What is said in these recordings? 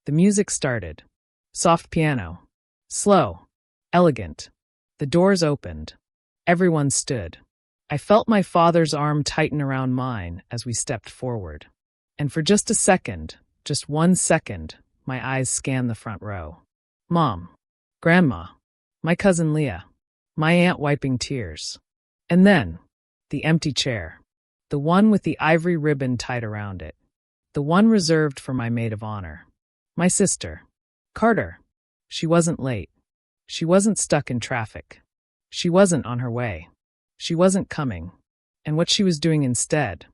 The music started. Soft piano. Slow. Elegant. The doors opened. Everyone stood. I felt my father's arm tighten around mine as we stepped forward. And for just a second, just 1 second, my eyes scanned the front row. Mom. Grandma. My cousin Leah. My aunt wiping tears. And then, the empty chair. The one with the ivory ribbon tied around it. The one reserved for my maid of honor. My sister. Carter. She wasn't late. She wasn't stuck in traffic. She wasn't on her way. She wasn't coming. And what she was doing instead,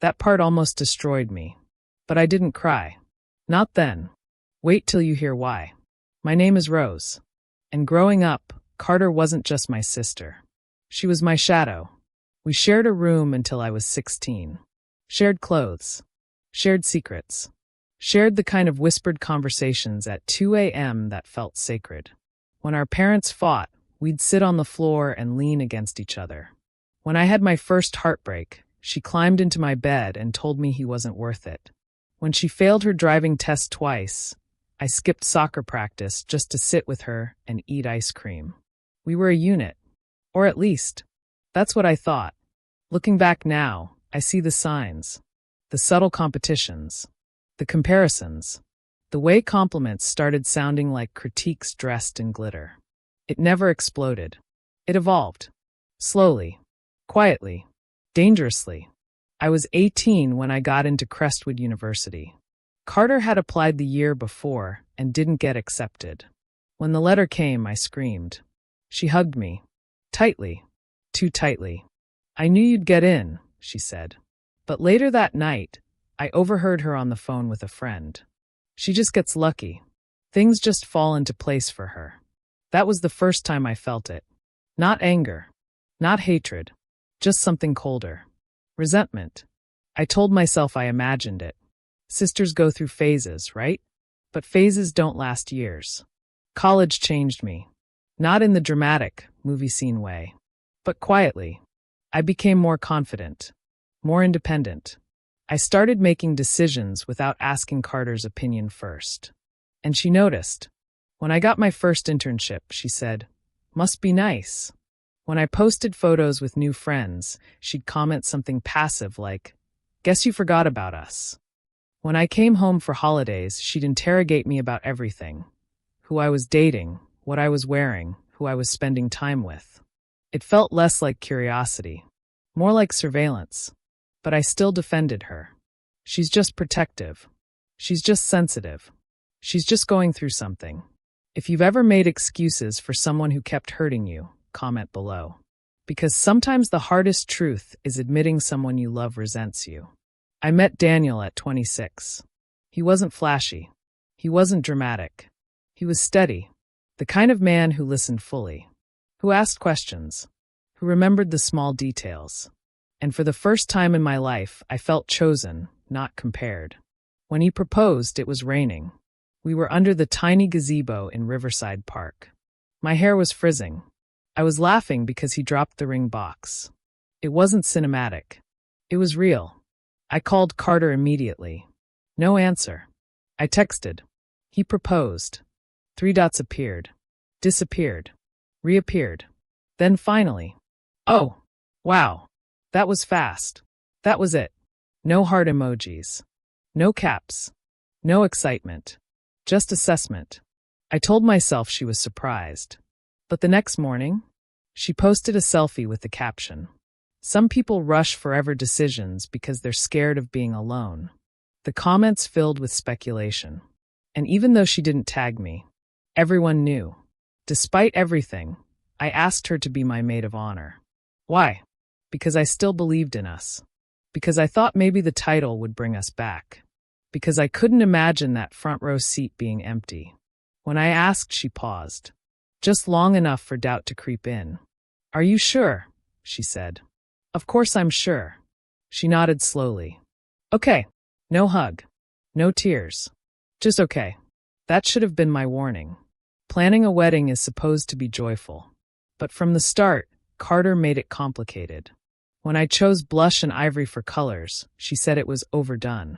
that part almost destroyed me. But I didn't cry. Not then. Wait till you hear why. My name is Rose. And growing up, Carter wasn't just my sister. She was my shadow. We shared a room until I was 16. Shared clothes. Shared secrets. Shared the kind of whispered conversations at 2 a.m. that felt sacred. When our parents fought, we'd sit on the floor and lean against each other. When I had my first heartbreak, she climbed into my bed and told me he wasn't worth it. When she failed her driving test twice, I skipped soccer practice just to sit with her and eat ice cream. We were a unit. Or at least, that's what I thought. Looking back now, I see the signs. The subtle competitions. The comparisons. The way compliments started sounding like critiques dressed in glitter. It never exploded. It evolved. Slowly. Quietly. Dangerously. I was 18 when I got into Crestwood University. Carter had applied the year before and didn't get accepted. When the letter came, I screamed. She hugged me. Tightly. Too tightly. I knew you'd get in, she said. But later that night, I overheard her on the phone with a friend. She just gets lucky. Things just fall into place for her. That was the first time I felt it. Not anger. Not hatred. Just something colder. Resentment. I told myself I imagined it. Sisters go through phases, right? But phases don't last years. College changed me. Not in the dramatic, movie scene way. But quietly. I became more confident. More independent. I started making decisions without asking Carter's opinion first. And she noticed. When I got my first internship, she said, "Must be nice." When I posted photos with new friends, she'd comment something passive like, "Guess you forgot about us." When I came home for holidays, she'd interrogate me about everything. Who I was dating, what I was wearing, who I was spending time with. It felt less like curiosity, more like surveillance. But I still defended her. She's just protective. She's just sensitive. She's just going through something. If you've ever made excuses for someone who kept hurting you, comment below. Because sometimes the hardest truth is admitting someone you love resents you. I met Daniel at 26. He wasn't flashy. He wasn't dramatic. He was steady. The kind of man who listened fully. Who asked questions. Who remembered the small details. And for the first time in my life, I felt chosen, not compared. When he proposed, it was raining. We were under the tiny gazebo in Riverside Park. My hair was frizzing. I was laughing because he dropped the ring box. It wasn't cinematic. It was real. I called Carter immediately. No answer. I texted. He proposed. 3 dots appeared. Disappeared. Reappeared. Then finally. Oh, wow. That was fast. That was it. No heart emojis. No caps. No excitement. Just assessment. I told myself she was surprised. But the next morning, she posted a selfie with the caption. Some people rush forever decisions because they're scared of being alone. The comments filled with speculation. And even though she didn't tag me, everyone knew. Despite everything, I asked her to be my maid of honor. Why? Because I still believed in us. Because I thought maybe the title would bring us back. Because I couldn't imagine that front row seat being empty. When I asked, she paused. Just long enough for doubt to creep in. "Are you sure?" she said. "Of course I'm sure." She nodded slowly. "Okay. No hug. No tears. Just okay." That should have been my warning. Planning a wedding is supposed to be joyful. But from the start, Carter made it complicated. When I chose blush and ivory for colors, she said it was overdone.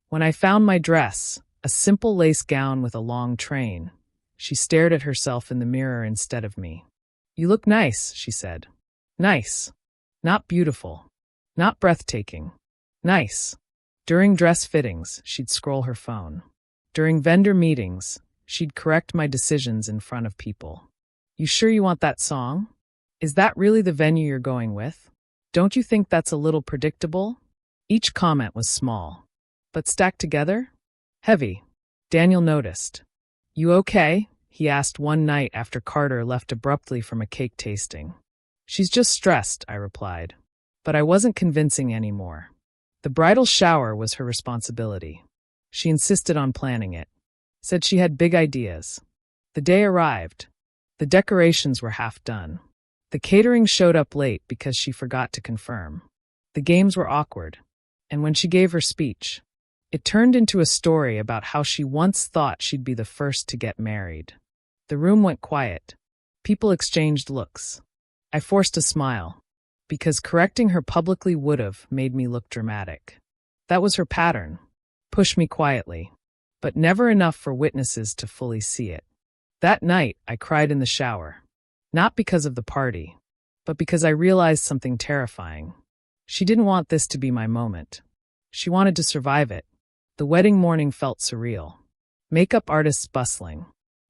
When I found my dress, a simple lace gown with a long train. She stared at herself in the mirror instead of me. "You look nice," she said. Nice. Not beautiful. Not breathtaking. Nice. During dress fittings, she'd scroll her phone. During vendor meetings, she'd correct my decisions in front of people. "You sure you want that song? Is that really the venue you're going with? Don't you think that's a little predictable?" Each comment was small, but stacked together? Heavy. Daniel noticed. "You okay?" he asked one night after Carter left abruptly from a cake tasting. "She's just stressed," I replied. But I wasn't convincing anymore. The bridal shower was her responsibility. She insisted on planning it. Said she had big ideas. The day arrived. The decorations were half done. The catering showed up late because she forgot to confirm. The games were awkward. And when she gave her speech, it turned into a story about how she once thought she'd be the first to get married. The room went quiet. People exchanged looks. I forced a smile, because correcting her publicly would've made me look dramatic. That was her pattern. Push me quietly, but never enough for witnesses to fully see it. That night, I cried in the shower. Not because of the party, but because I realized something terrifying. She didn't want this to be my moment. She wanted to survive it. The wedding morning felt surreal. Makeup artists bustling.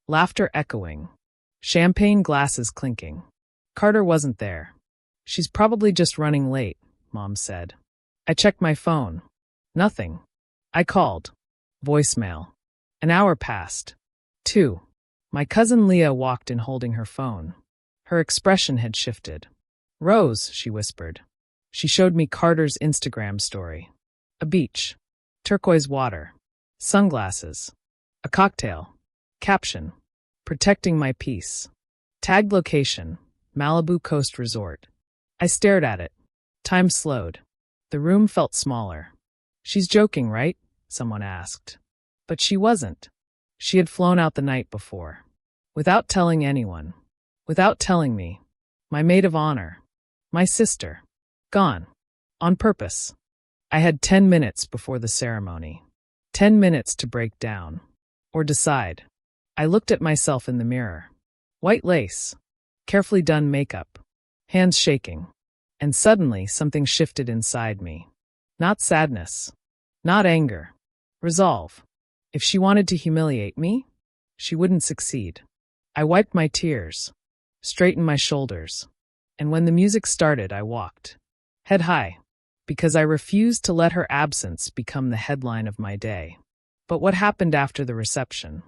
Laughter echoing. Champagne glasses clinking. Carter wasn't there. "She's probably just running late," Mom said. I checked my phone. Nothing. I called. Voicemail. An hour passed. 2. My cousin Leah walked in holding her phone. Her expression had shifted. "Rose," she whispered. She showed me Carter's Instagram story. A beach. Turquoise water. Sunglasses. A cocktail. Caption. "Protecting my peace." Tagged location. Malibu Coast Resort. I stared at it. Time slowed. The room felt smaller. "She's joking, right?" someone asked. But she wasn't. She had flown out the night before. Without telling anyone. Without telling me. My maid of honor. My sister. Gone. On purpose. I had 10 minutes before the ceremony. 10 minutes to break down. Or decide. I looked at myself in the mirror. White lace. Carefully done makeup. Hands shaking. And suddenly something shifted inside me. Not sadness. Not anger. Resolve. If she wanted to humiliate me, she wouldn't succeed. I wiped my tears. Straightened my shoulders. And when the music started, I walked. Head high. Because I refused to let her absence become the headline of my day. But what happened after the reception?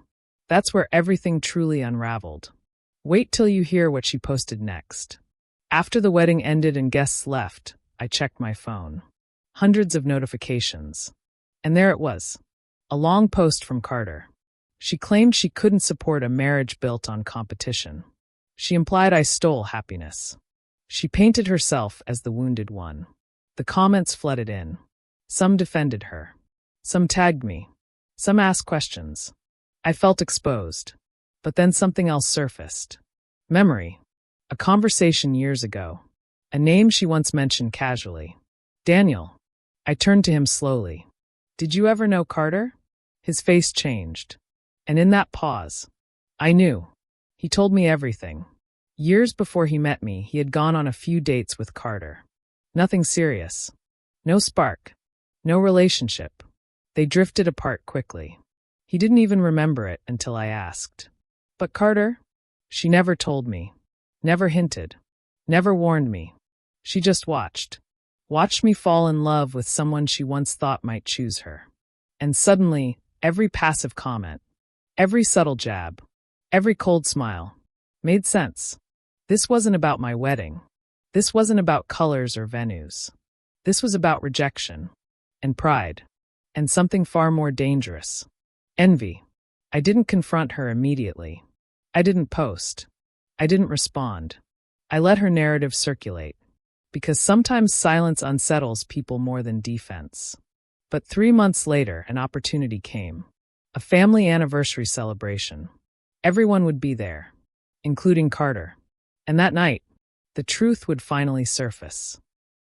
That's where everything truly unraveled. Wait till you hear what she posted next. After the wedding ended and guests left, I checked my phone. Hundreds of notifications. And there it was. A long post from Carter. She claimed she couldn't support a marriage built on competition. She implied I stole happiness. She painted herself as the wounded one. The comments flooded in. Some defended her. Some tagged me. Some asked questions. I felt exposed. But then something else surfaced. Memory. A conversation years ago. A name she once mentioned casually. Daniel. I turned to him slowly. "Did you ever know Carter?" His face changed. And in that pause, I knew. He told me everything. Years before he met me, he had gone on a few dates with Carter. Nothing serious. No spark. No relationship. They drifted apart quickly. He didn't even remember it until I asked. But Carter? She never told me. Never hinted. Never warned me. She just watched. Watched me fall in love with someone she once thought might choose her. And suddenly, every passive comment, every subtle jab, every cold smile, made sense. This wasn't about my wedding. This wasn't about colors or venues. This was about rejection, and pride, and something far more dangerous. Envy. I didn't confront her immediately. I didn't post. I didn't respond. I let her narrative circulate. Because sometimes silence unsettles people more than defense. But 3 months later, an opportunity came. A family anniversary celebration. Everyone would be there, including Carter. And that night, the truth would finally surface.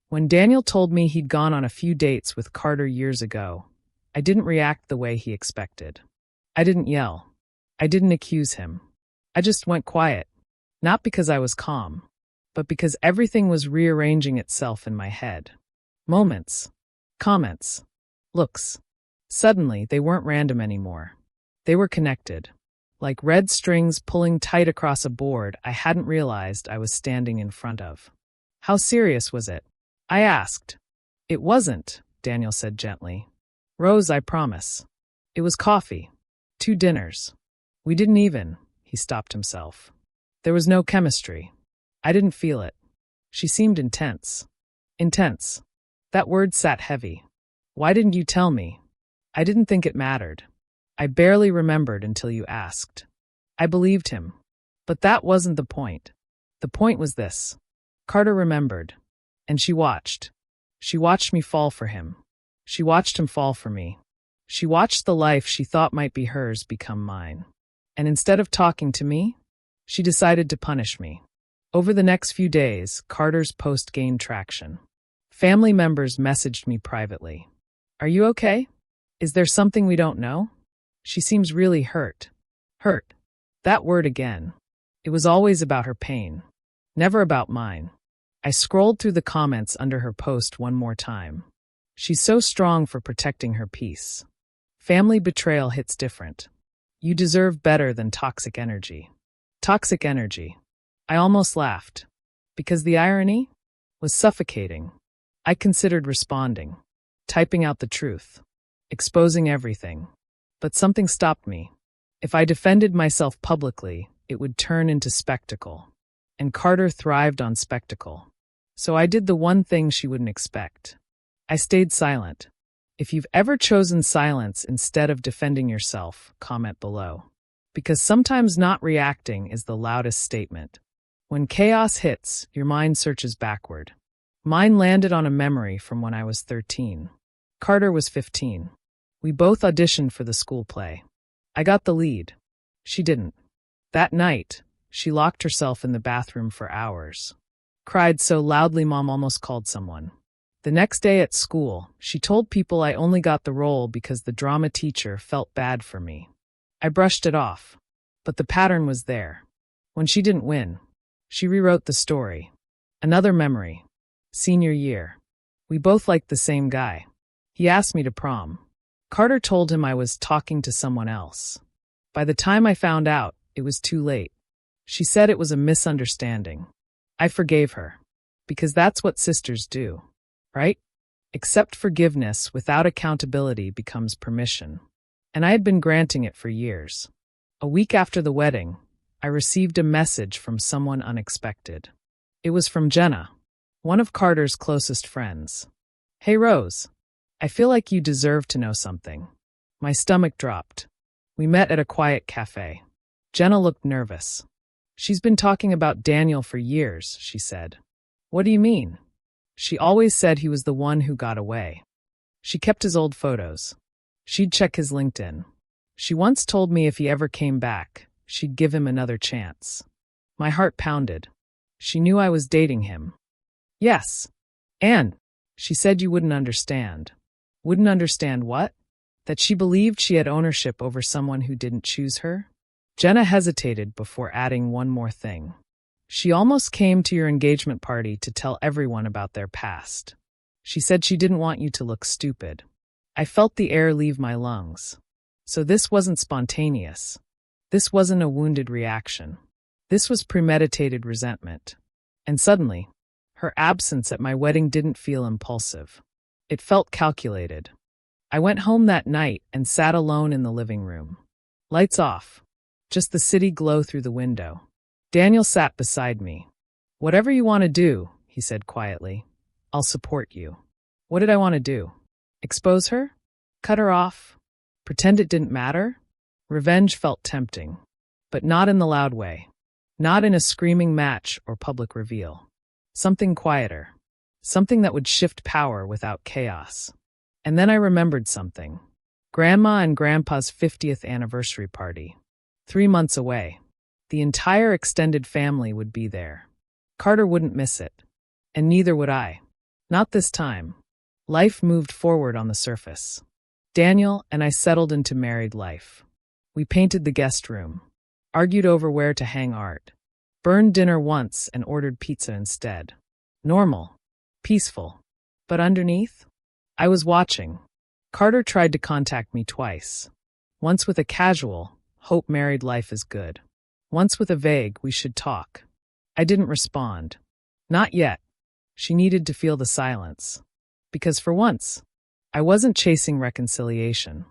When Daniel told me he'd gone on a few dates with Carter years ago, I didn't react the way he expected. I didn't yell. I didn't accuse him. I just went quiet, not because I was calm, but because everything was rearranging itself in my head. Moments, comments, looks. Suddenly, they weren't random anymore. They were connected, like red strings pulling tight across a board I hadn't realized I was standing in front of. How serious was it? I asked. It wasn't, Daniel said gently. Rose, I promise. It was coffee. 2 dinners. We didn't even, he stopped himself. There was no chemistry. I didn't feel it. She seemed intense. Intense. That word sat heavy. Why didn't you tell me? I didn't think it mattered. I barely remembered until you asked. I believed him. But that wasn't the point. The point was this. Carter remembered. And she watched. She watched me fall for him. She watched him fall for me. She watched the life she thought might be hers become mine. And instead of talking to me, she decided to punish me. Over the next few days, Carter's post gained traction. Family members messaged me privately. Are you okay? Is there something we don't know? She seems really hurt. Hurt. That word again. It was always about her pain. Never about mine. I scrolled through the comments under her post one more time. She's so strong for protecting her peace. Family betrayal hits different. You deserve better than toxic energy. Toxic energy. I almost laughed. Because the irony was suffocating. I considered responding. Typing out the truth. Exposing everything. But something stopped me. If I defended myself publicly, it would turn into spectacle. And Carter thrived on spectacle. So I did the one thing she wouldn't expect. I stayed silent. If you've ever chosen silence instead of defending yourself, comment below. Because sometimes not reacting is the loudest statement. When chaos hits, your mind searches backward. Mine landed on a memory from when I was 13. Carter was 15. We both auditioned for the school play. I got the lead. She didn't. That night, she locked herself in the bathroom for hours. Cried so loudly Mom almost called someone. The next day at school, she told people I only got the role because the drama teacher felt bad for me. I brushed it off. But the pattern was there. When she didn't win, she rewrote the story. Another memory. Senior year. We both liked the same guy. He asked me to prom. Carter told him I was talking to someone else. By the time I found out, it was too late. She said it was a misunderstanding. I forgave her. Because that's what sisters do. Right? Accept forgiveness without accountability becomes permission. And I had been granting it for years. A week after the wedding, I received a message from someone unexpected. It was from Jenna, one of Carter's closest friends. Hey Rose, I feel like you deserve to know something. My stomach dropped. We met at a quiet cafe. Jenna looked nervous. She's been talking about Daniel for years, she said. What do you mean? She always said he was the one who got away. She kept his old photos. She'd check his LinkedIn. She once told me if he ever came back, she'd give him another chance. My heart pounded. She knew I was dating him. Yes. And she said you wouldn't understand. Wouldn't understand what? That she believed she had ownership over someone who didn't choose her? Jenna hesitated before adding one more thing. She almost came to your engagement party to tell everyone about their past. She said she didn't want you to look stupid. I felt the air leave my lungs. So this wasn't spontaneous. This wasn't a wounded reaction. This was premeditated resentment. And suddenly, her absence at my wedding didn't feel impulsive. It felt calculated. I went home that night and sat alone in the living room. Lights off. Just the city glow through the window. Daniel sat beside me. Whatever you want to do, he said quietly. I'll support you. What did I want to do? Expose her? Cut her off? Pretend it didn't matter? Revenge felt tempting. But not in the loud way. Not in a screaming match or public reveal. Something quieter. Something that would shift power without chaos. And then I remembered something. Grandma and Grandpa's 50th anniversary party. 3 months away. The entire extended family would be there. Carter wouldn't miss it. And neither would I. Not this time. Life moved forward on the surface. Daniel and I settled into married life. We painted the guest room, argued over where to hang art, burned dinner once and ordered pizza instead. Normal, peaceful. But underneath, I was watching. Carter tried to contact me twice. Once with a casual, "Hope married life is good." Once with a vague, "We should talk." I didn't respond. Not yet. She needed to feel the silence. Because for once, I wasn't chasing reconciliation.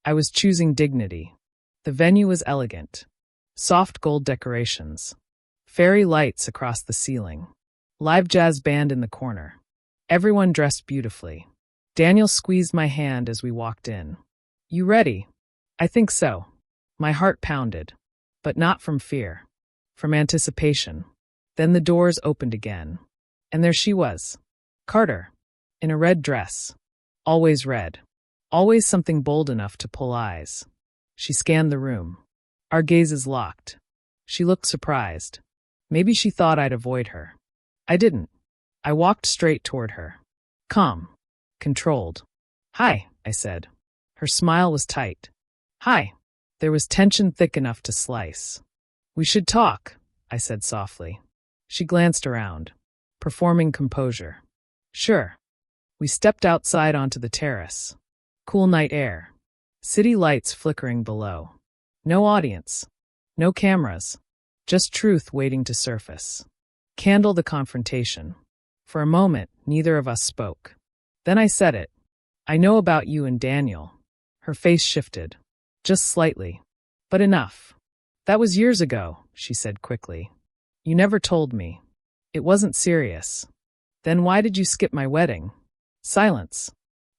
I was choosing dignity. The venue was elegant. Soft gold decorations. Fairy lights across the ceiling. Live jazz band in the corner. Everyone dressed beautifully. Daniel squeezed my hand as we walked in. "You ready?" "I think so." My heart pounded. But not from fear. From anticipation. Then the doors opened again. And there she was. Carter. In a red dress. Always red. Always something bold enough to pull eyes. She scanned the room. Our gazes locked. She looked surprised. Maybe she thought I'd avoid her. I didn't. I walked straight toward her. Calm. Controlled. "Hi," I said. Her smile was tight. "Hi." There was tension thick enough to slice. "We should talk," I said softly. She glanced around, performing composure. "Sure." We stepped outside onto the terrace. Cool night air. City lights flickering below. No audience. No cameras. Just truth waiting to surface. Candle the confrontation. For a moment, neither of us spoke. Then I said it. "I know about you and Daniel." Her face shifted. Just slightly. "But enough." "That was years ago," she said quickly. "You never told me. It wasn't serious." "Then why did you skip my wedding?" Silence.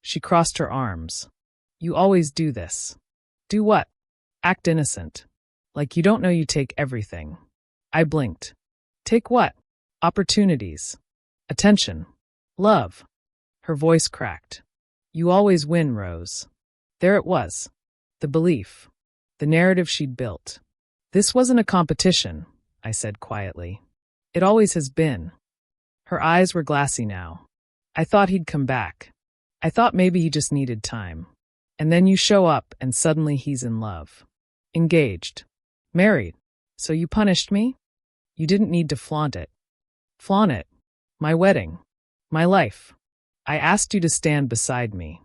She crossed her arms. "You always do this." "Do what?" "Act innocent. Like you don't know you take everything." I blinked. "Take what?" "Opportunities. Attention. Love." Her voice cracked. "You always win, Rose." There it was. The belief. The narrative she'd built. "This wasn't a competition," I said quietly. "It always has been." Her eyes were glassy now. "I thought he'd come back. I thought maybe he just needed time. And then you show up and suddenly he's in love. Engaged. Married. So you punished me? You didn't need to flaunt it." "Flaunt it? My wedding. My life. I asked you to stand beside me.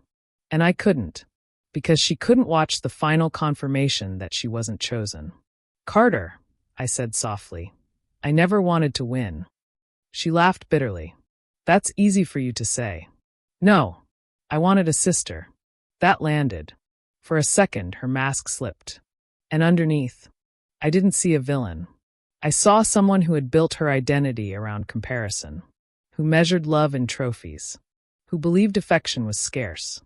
And I couldn't. Because she couldn't watch the final confirmation that she wasn't chosen." "Carter," I said softly. "I never wanted to win." She laughed bitterly. "That's easy for you to say." "No. I wanted a sister." That landed. For a second, her mask slipped. And underneath, I didn't see a villain. I saw someone who had built her identity around comparison, who measured love in trophies, who believed affection was scarce.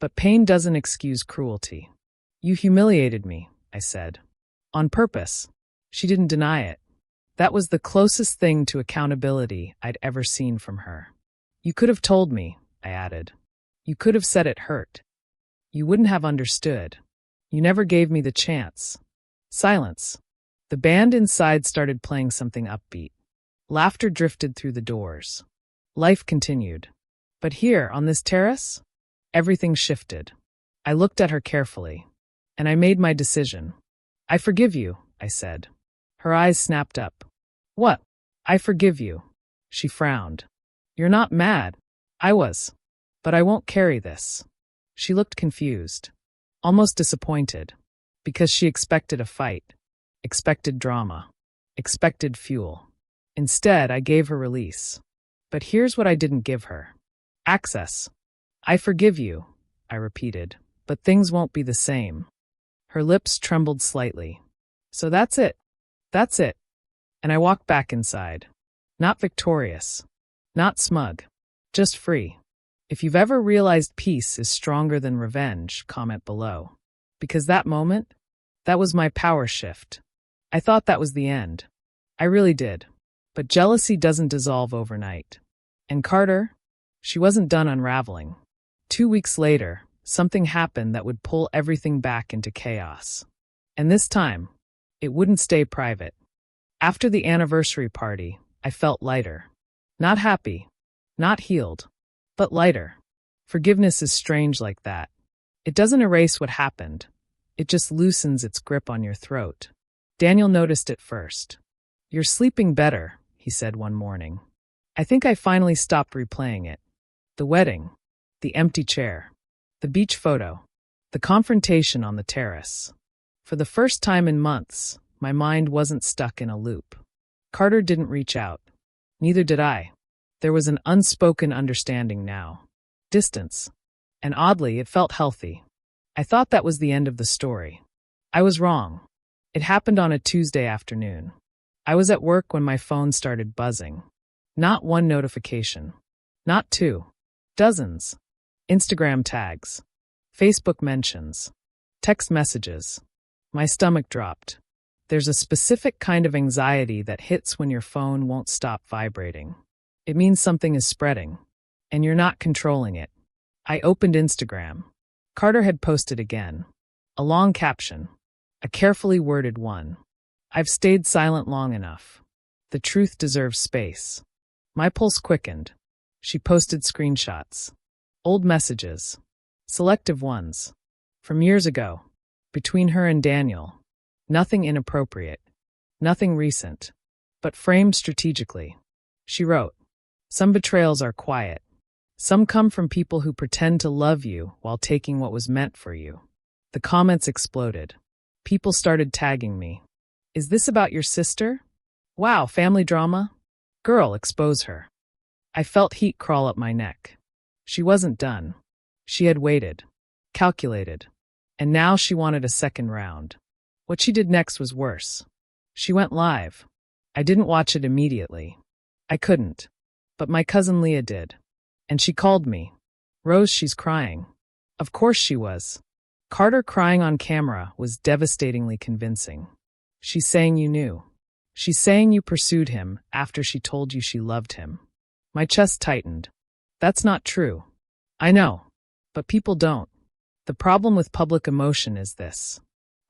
But pain doesn't excuse cruelty. "You humiliated me," I said. "On purpose." She didn't deny it. That was the closest thing to accountability I'd ever seen from her. "You could have told me," I added. "You could have said it hurt. You wouldn't have understood. You never gave me the chance." Silence. The band inside started playing something upbeat. Laughter drifted through the doors. Life continued. But here, on this terrace, everything shifted. I looked at her carefully. And I made my decision. "I forgive you," I said. Her eyes snapped up. "What?" "I forgive you." She frowned. "You're not mad." I was. "But I won't carry this." She looked confused. Almost disappointed. Because she expected a fight. Expected drama. Expected fuel. Instead, I gave her release. But here's what I didn't give her. Access. "I forgive you," I repeated, "but things won't be the same." Her lips trembled slightly. "So that's it. That's it." And I walked back inside. Not victorious. Not smug. Just free. If you've ever realized peace is stronger than revenge, comment below. Because that moment, that was my power shift. I thought that was the end. I really did. But jealousy doesn't dissolve overnight. And Carter, she wasn't done unraveling. 2 weeks later, something happened that would pull everything back into chaos. And this time, it wouldn't stay private. After the anniversary party, I felt lighter. Not happy. Not healed. But lighter. Forgiveness is strange like that. It doesn't erase what happened. It just loosens its grip on your throat. Daniel noticed it first. "You're sleeping better," he said one morning. I think I finally stopped replaying it. The wedding, the empty chair, the beach photo, the confrontation on the terrace. For the first time in months, my mind wasn't stuck in a loop. Carter didn't reach out. Neither did I. There was an unspoken understanding now. Distance. And oddly, it felt healthy. I thought that was the end of the story. I was wrong. It happened on a Tuesday afternoon. I was at work when my phone started buzzing. Not one notification. Not two. Dozens. Instagram tags. Facebook mentions. Text messages. My stomach dropped. There's a specific kind of anxiety that hits when your phone won't stop vibrating. It means something is spreading, and you're not controlling it. I opened Instagram. Carter had posted again. A long caption. A carefully worded one. "I've stayed silent long enough. The truth deserves space." My pulse quickened. She posted screenshots. Old messages. Selective ones. From years ago. Between her and Daniel. Nothing inappropriate. Nothing recent. But framed strategically. She wrote, "Some betrayals are quiet. Some come from people who pretend to love you while taking what was meant for you." The comments exploded. People started tagging me. "Is this about your sister? Wow, family drama? Girl, expose her." I felt heat crawl up my neck. She wasn't done. She had waited. Calculated. And now she wanted a second round. What she did next was worse. She went live. I didn't watch it immediately. I couldn't. But my cousin Leah did. And she called me. "Rose, she's crying." Of course she was. Carter crying on camera was devastatingly convincing. "She's saying you knew. She's saying you pursued him after she told you she loved him." My chest tightened. That's not true. I know. But people don't. The problem with public emotion is this.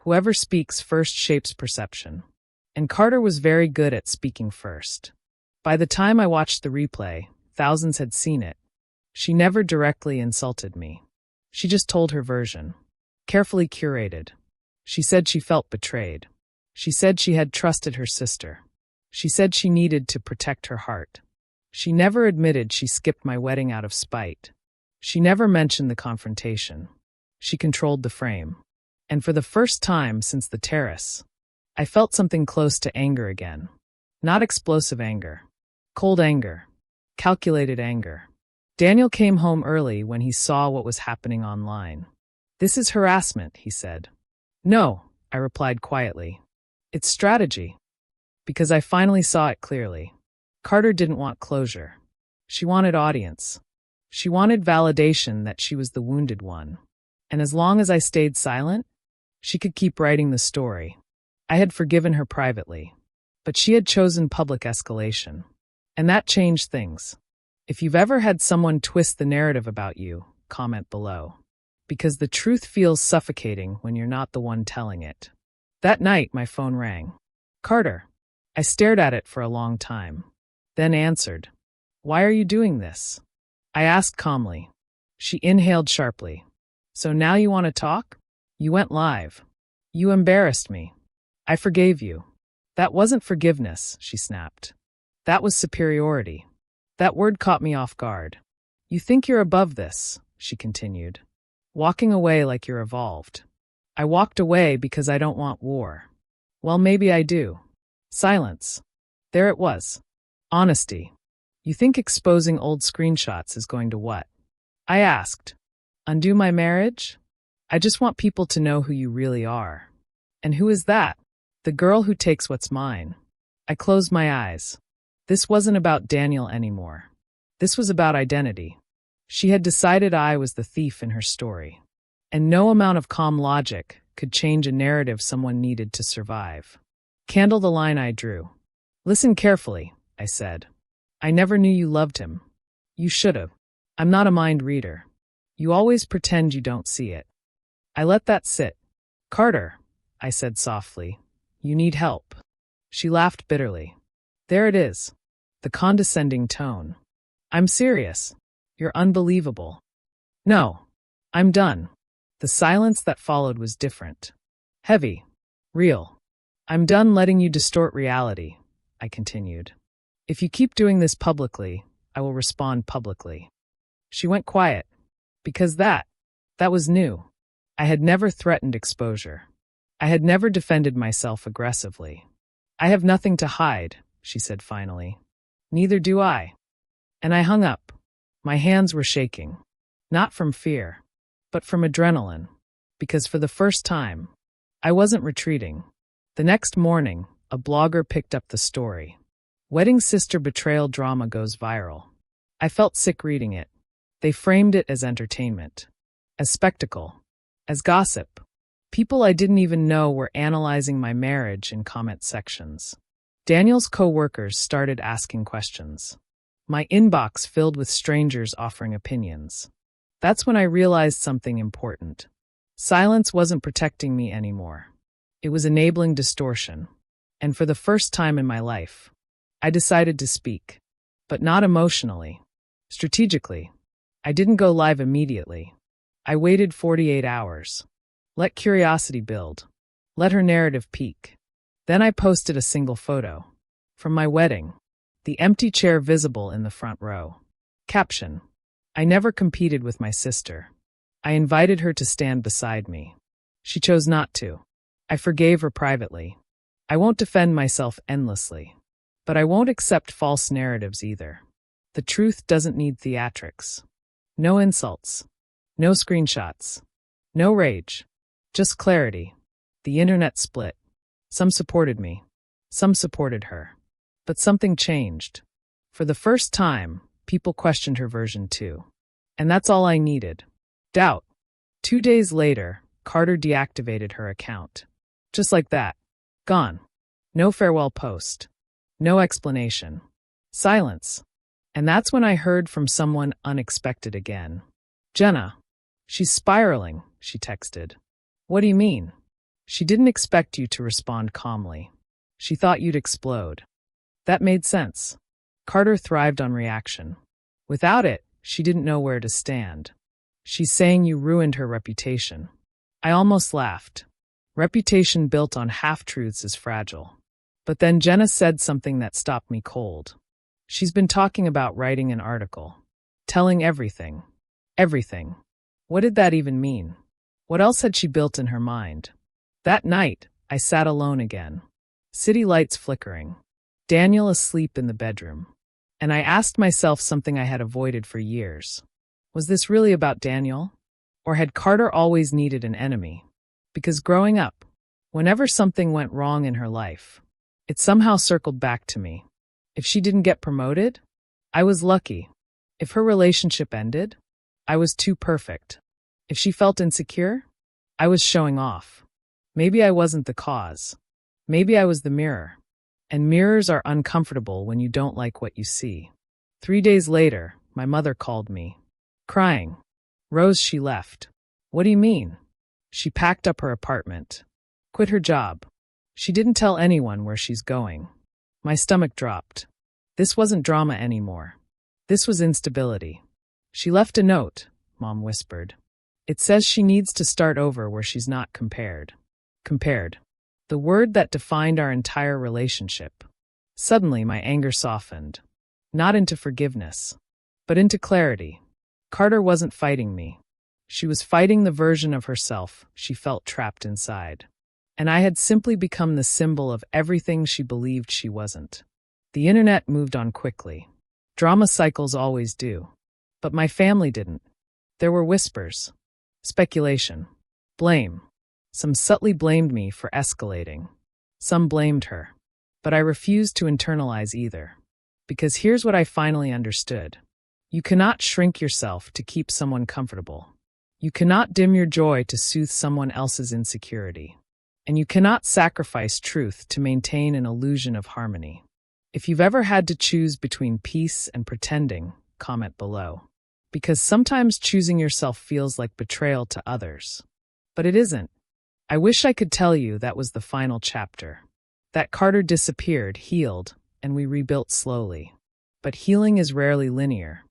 Whoever speaks first shapes perception. And Carter was very good at speaking first. By the time I watched the replay, thousands had seen it. She never directly insulted me. She just told her version. Carefully curated. She said she felt betrayed. She said she had trusted her sister. She said she needed to protect her heart. She never admitted she skipped my wedding out of spite. She never mentioned the confrontation. She controlled the frame. And for the first time since the terrace, I felt something close to anger again. Not explosive anger. Cold anger. Calculated anger. Daniel came home early when he saw what was happening online. "This is harassment," he said. "No," I replied quietly. "It's strategy." Because I finally saw it clearly. Carter didn't want closure. She wanted audience. She wanted validation that she was the wounded one. And as long as I stayed silent, she could keep writing the story. I had forgiven her privately. But she had chosen public escalation. And that changed things. If you've ever had someone twist the narrative about you, comment below. Because the truth feels suffocating when you're not the one telling it. That night, my phone rang. "Carter." I stared at it for a long time. Then answered. "Why are you doing this?" I asked calmly. She inhaled sharply. "So now you want to talk? You went live. You embarrassed me. I forgave you." "That wasn't forgiveness," she snapped. "That was superiority." That word caught me off guard. "You think you're above this," she continued. "Walking away like you're evolved." I walked away because I don't want war. Well, maybe I do. Silence. There it was. Honesty. "You think exposing old screenshots is going to what?" I asked. "Undo my marriage? I just want people to know who you really are." "And who is that?" "The girl who takes what's mine." I closed my eyes. This wasn't about Daniel anymore. This was about identity. She had decided I was the thief in her story. And no amount of calm logic could change a narrative someone needed to survive. Candle the line I drew. "Listen carefully," I said. "I never knew you loved him. You should've. I'm not a mind reader. You always pretend you don't see it." I let that sit. "Carter," I said softly, "you need help." She laughed bitterly. There it is. The condescending tone. "I'm serious. You're unbelievable." "No. I'm done." The silence that followed was different. Heavy. Real. I'm done letting you distort reality, I continued. If you keep doing this publicly, I will respond publicly. She went quiet. Because that was new. I had never threatened exposure. I had never defended myself aggressively. I have nothing to hide, she said finally. Neither do I. And I hung up. My hands were shaking. Not from fear, but from adrenaline. Because for the first time, I wasn't retreating. The next morning, a blogger picked up the story. Wedding sister betrayal drama goes viral. I felt sick reading it. They framed it as entertainment, as spectacle, as gossip. People I didn't even know were analyzing my marriage in comment sections. Daniel's co-workers started asking questions. My inbox filled with strangers offering opinions. That's when I realized something important. Silence wasn't protecting me anymore. It was enabling distortion. And for the first time in my life, I decided to speak. But not emotionally. Strategically. I didn't go live immediately. I waited 48 hours. Let curiosity build. Let her narrative peak. Then I posted a single photo. From my wedding. The empty chair visible in the front row. Caption. I never competed with my sister. I invited her to stand beside me. She chose not to. I forgave her privately. I won't defend myself endlessly. But I won't accept false narratives either. The truth doesn't need theatrics. No insults. No screenshots. No rage. Just clarity. The internet split. Some supported me. Some supported her. But something changed. For the first time, people questioned her version too. And that's all I needed. Doubt. 2 days later, Carter deactivated her account. Just like that. Gone. No farewell post. No explanation. Silence. And that's when I heard from someone unexpected again. Jenna. She's spiraling, she texted. What do you mean? She didn't expect you to respond calmly. She thought you'd explode. That made sense. Carter thrived on reaction. Without it, she didn't know where to stand. She's saying you ruined her reputation. I almost laughed. Reputation built on half-truths is fragile. But then Jenna said something that stopped me cold. She's been talking about writing an article. Telling everything. Everything. What did that even mean? What else had she built in her mind? That night, I sat alone again. City lights flickering. Daniel asleep in the bedroom. And I asked myself something I had avoided for years. Was this really about Daniel? Or had Carter always needed an enemy? Because growing up, whenever something went wrong in her life, it somehow circled back to me. If she didn't get promoted, I was lucky. If her relationship ended, I was too perfect. If she felt insecure, I was showing off. Maybe I wasn't the cause. Maybe I was the mirror. And mirrors are uncomfortable when you don't like what you see. 3 days later, my mother called me. Crying. Rose, she left. What do you mean? She packed up her apartment. Quit her job. She didn't tell anyone where she's going. My stomach dropped. This wasn't drama anymore. This was instability. She left a note, Mom whispered. It says she needs to start over where she's not compared. Compared. The word that defined our entire relationship. Suddenly, my anger softened. Not into forgiveness, but into clarity. Carter wasn't fighting me. She was fighting the version of herself she felt trapped inside. And I had simply become the symbol of everything she believed she wasn't. The internet moved on quickly. Drama cycles always do. But my family didn't. There were whispers. Speculation. Blame. Some subtly blamed me for escalating. Some blamed her. But I refused to internalize either. Because here's what I finally understood. You cannot shrink yourself to keep someone comfortable. You cannot dim your joy to soothe someone else's insecurity. And you cannot sacrifice truth to maintain an illusion of harmony. If you've ever had to choose between peace and pretending, comment below. Because sometimes choosing yourself feels like betrayal to others. But it isn't. I wish I could tell you that was the final chapter. That Carter disappeared, healed, and we rebuilt slowly. But healing is rarely linear.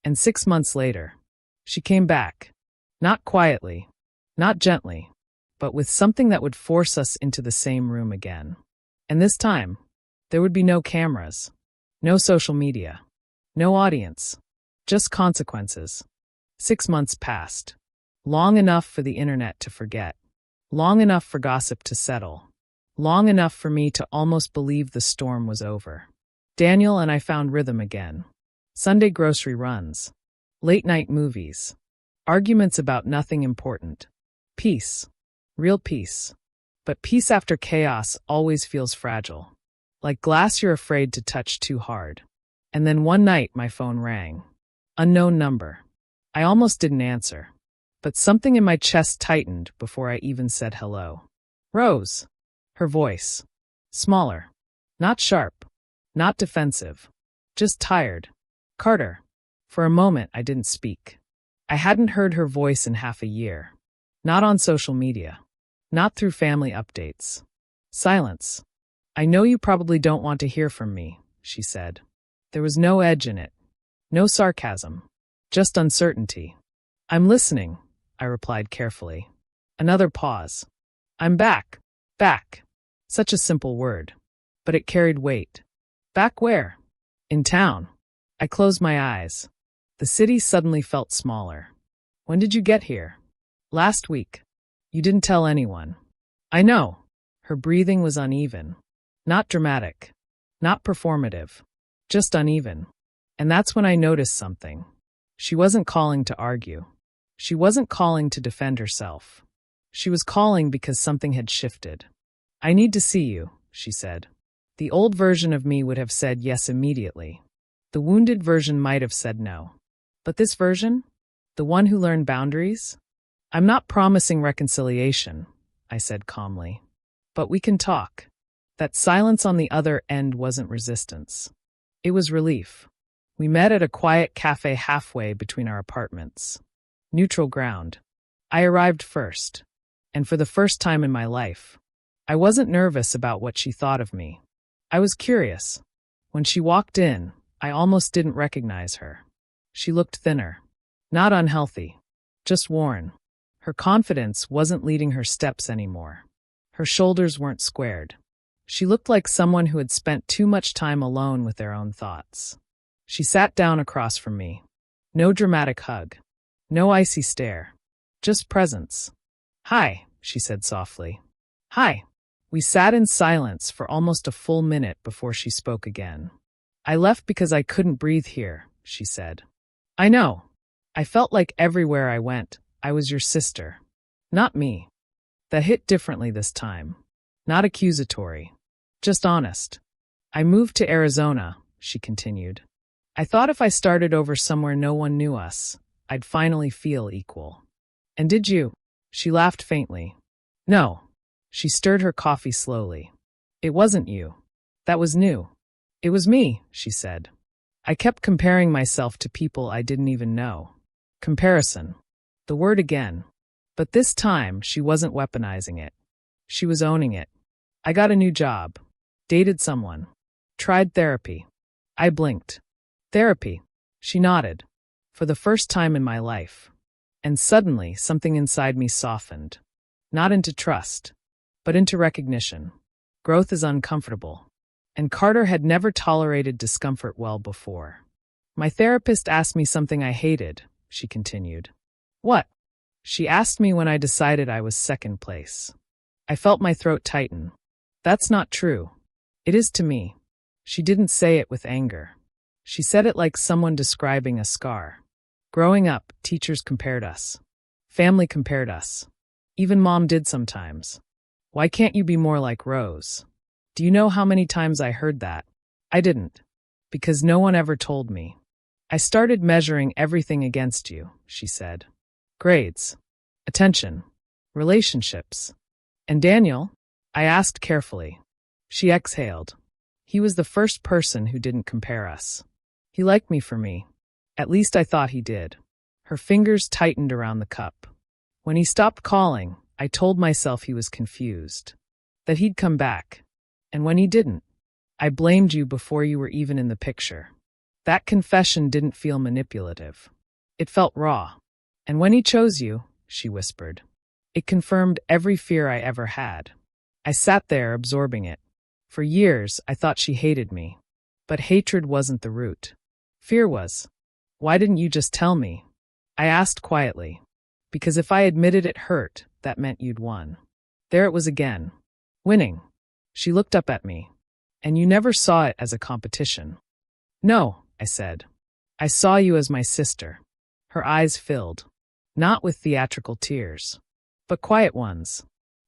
And 6 months later, she came back. Not quietly. Not gently, but with something that would force us into the same room again. And this time, there would be no cameras, no social media, no audience, just consequences. 6 months passed. Long enough for the internet to forget. Long enough for gossip to settle. Long enough for me to almost believe the storm was over. Daniel and I found rhythm again. Sunday grocery runs. Late-night movies. Arguments about nothing important. Peace. Real peace. But peace after chaos always feels fragile. Like glass you're afraid to touch too hard. And then one night my phone rang. Unknown number. I almost didn't answer. But something in my chest tightened before I even said hello. Rose. Her voice. Smaller. Not sharp. Not defensive. Just tired. Carter. For a moment I didn't speak. I hadn't heard her voice in half a year. Not on social media. Not through family updates. Silence. I know you probably don't want to hear from me, she said. There was no edge in it. No sarcasm. Just uncertainty. I'm listening, I replied carefully. Another pause. I'm back. Back. Such a simple word. But it carried weight. Back where? In town. I closed my eyes. The city suddenly felt smaller. When did you get here? Last week. You didn't tell anyone. I know. Her breathing was uneven. Not dramatic. Not performative. Just uneven. And that's when I noticed something. She wasn't calling to argue. She wasn't calling to defend herself. She was calling because something had shifted. I need to see you, she said. The old version of me would have said yes immediately. The wounded version might have said no. But this version? The one who learned boundaries? I'm not promising reconciliation, I said calmly. But we can talk. That silence on the other end wasn't resistance. It was relief. We met at a quiet cafe halfway between our apartments. Neutral ground. I arrived first. And for the first time in my life, I wasn't nervous about what she thought of me. I was curious. When she walked in, I almost didn't recognize her. She looked thinner. Not unhealthy. Just worn. Her confidence wasn't leading her steps anymore. Her shoulders weren't squared. She looked like someone who had spent too much time alone with their own thoughts. She sat down across from me. No dramatic hug. No icy stare. Just presence. Hi, she said softly. Hi. We sat in silence for almost a full minute before she spoke again. I left because I couldn't breathe here, she said. I know. I felt like everywhere I went, I was your sister. Not me. That hit differently this time. Not accusatory. Just honest. I moved to Arizona, she continued. I thought if I started over somewhere no one knew us, I'd finally feel equal. And did you? She laughed faintly. No. She stirred her coffee slowly. It wasn't you. That was new. It was me, she said. I kept comparing myself to people I didn't even know. Comparison. The word again. But this time, she wasn't weaponizing it. She was owning it. I got a new job. Dated someone. Tried therapy. I blinked. Therapy. She nodded. For the first time in my life. And suddenly, something inside me softened. Not into trust, but into recognition. Growth is uncomfortable. And Carter had never tolerated discomfort well before. My therapist asked me something I hated, she continued. What? She asked me when I decided I was second place. I felt my throat tighten. That's not true. It is to me. She didn't say it with anger. She said it like someone describing a scar. Growing up, teachers compared us. Family compared us. Even mom did sometimes. Why can't you be more like Rose? Do you know how many times I heard that? I didn't. Because no one ever told me. I started measuring everything against you, she said. Grades. Attention. Relationships. And Daniel? I asked carefully. She exhaled. He was the first person who didn't compare us. He liked me for me. At least I thought he did. Her fingers tightened around the cup. When he stopped calling, I told myself he was confused. That he'd come back. And when he didn't, I blamed you before you were even in the picture. That confession didn't feel manipulative. It felt raw. And when he chose you, she whispered, It confirmed every fear I ever had. I sat there absorbing it. For years, I thought she hated me. But hatred wasn't the root. Fear was. Why didn't you just tell me? I asked quietly. Because if I admitted it hurt, that meant you'd won. There it was again. Winning. She looked up at me. And you never saw it as a competition. No, I said. I saw you as my sister. Her eyes filled. Not with theatrical tears, but quiet ones.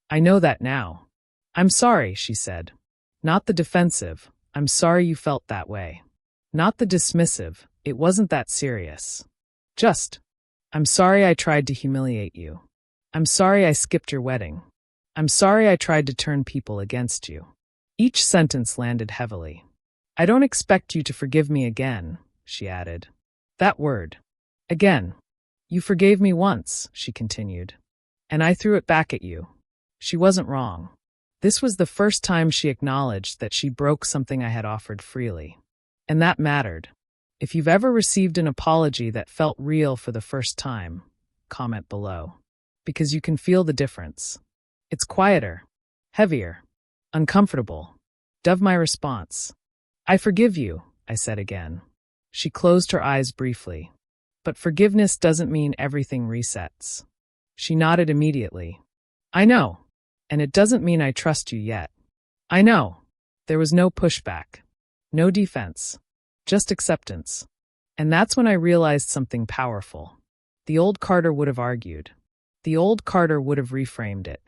I know that now. I'm sorry, she said. Not the defensive. I'm sorry you felt that way. Not the dismissive. It wasn't that serious. Just, I'm sorry I tried to humiliate you. I'm sorry I skipped your wedding. I'm sorry I tried to turn people against you. Each sentence landed heavily. I don't expect you to forgive me again, she added. That word. Again. You forgave me once, she continued. And I threw it back at you. She wasn't wrong. This was the first time she acknowledged that she broke something I had offered freely. And that mattered. If you've ever received an apology that felt real for the first time, comment below. Because you can feel the difference. It's quieter, heavier, uncomfortable. Dove my response. I forgive you, I said again. She closed her eyes briefly. But forgiveness doesn't mean everything resets. She nodded immediately. I know. And it doesn't mean I trust you yet. I know. There was no pushback. No defense. Just acceptance. And that's when I realized something powerful. The old Carter would have argued. The old Carter would have reframed it.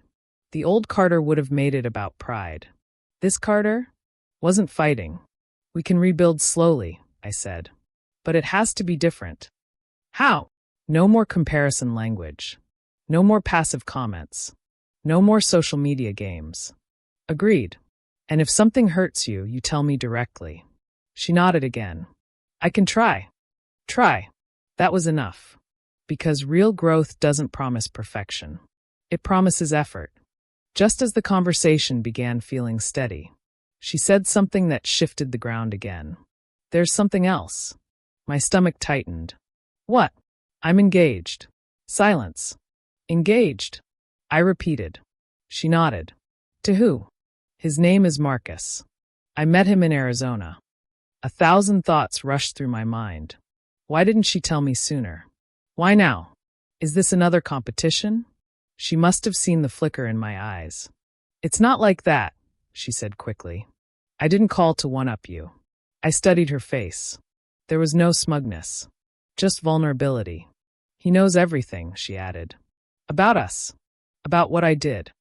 The old Carter would have made it about pride. This Carter wasn't fighting. We can rebuild slowly, I said. But it has to be different. How? No more comparison language. No more passive comments. No more social media games. Agreed. And if something hurts you, you tell me directly. She nodded again. I can try. Try. That was enough. Because real growth doesn't promise perfection. It promises effort. Just as the conversation began feeling steady, she said something that shifted the ground again. There's something else. My stomach tightened. What? I'm engaged. Silence. Engaged. I repeated. She nodded. To who? His name is Marcus. I met him in Arizona. 1,000 thoughts rushed through my mind. Why didn't she tell me sooner? Why now? Is this another competition? She must have seen the flicker in my eyes. It's not like that, she said quickly. I didn't call to one-up you. I studied her face. There was no smugness. Just vulnerability. He knows everything, she added. About us. About what I did.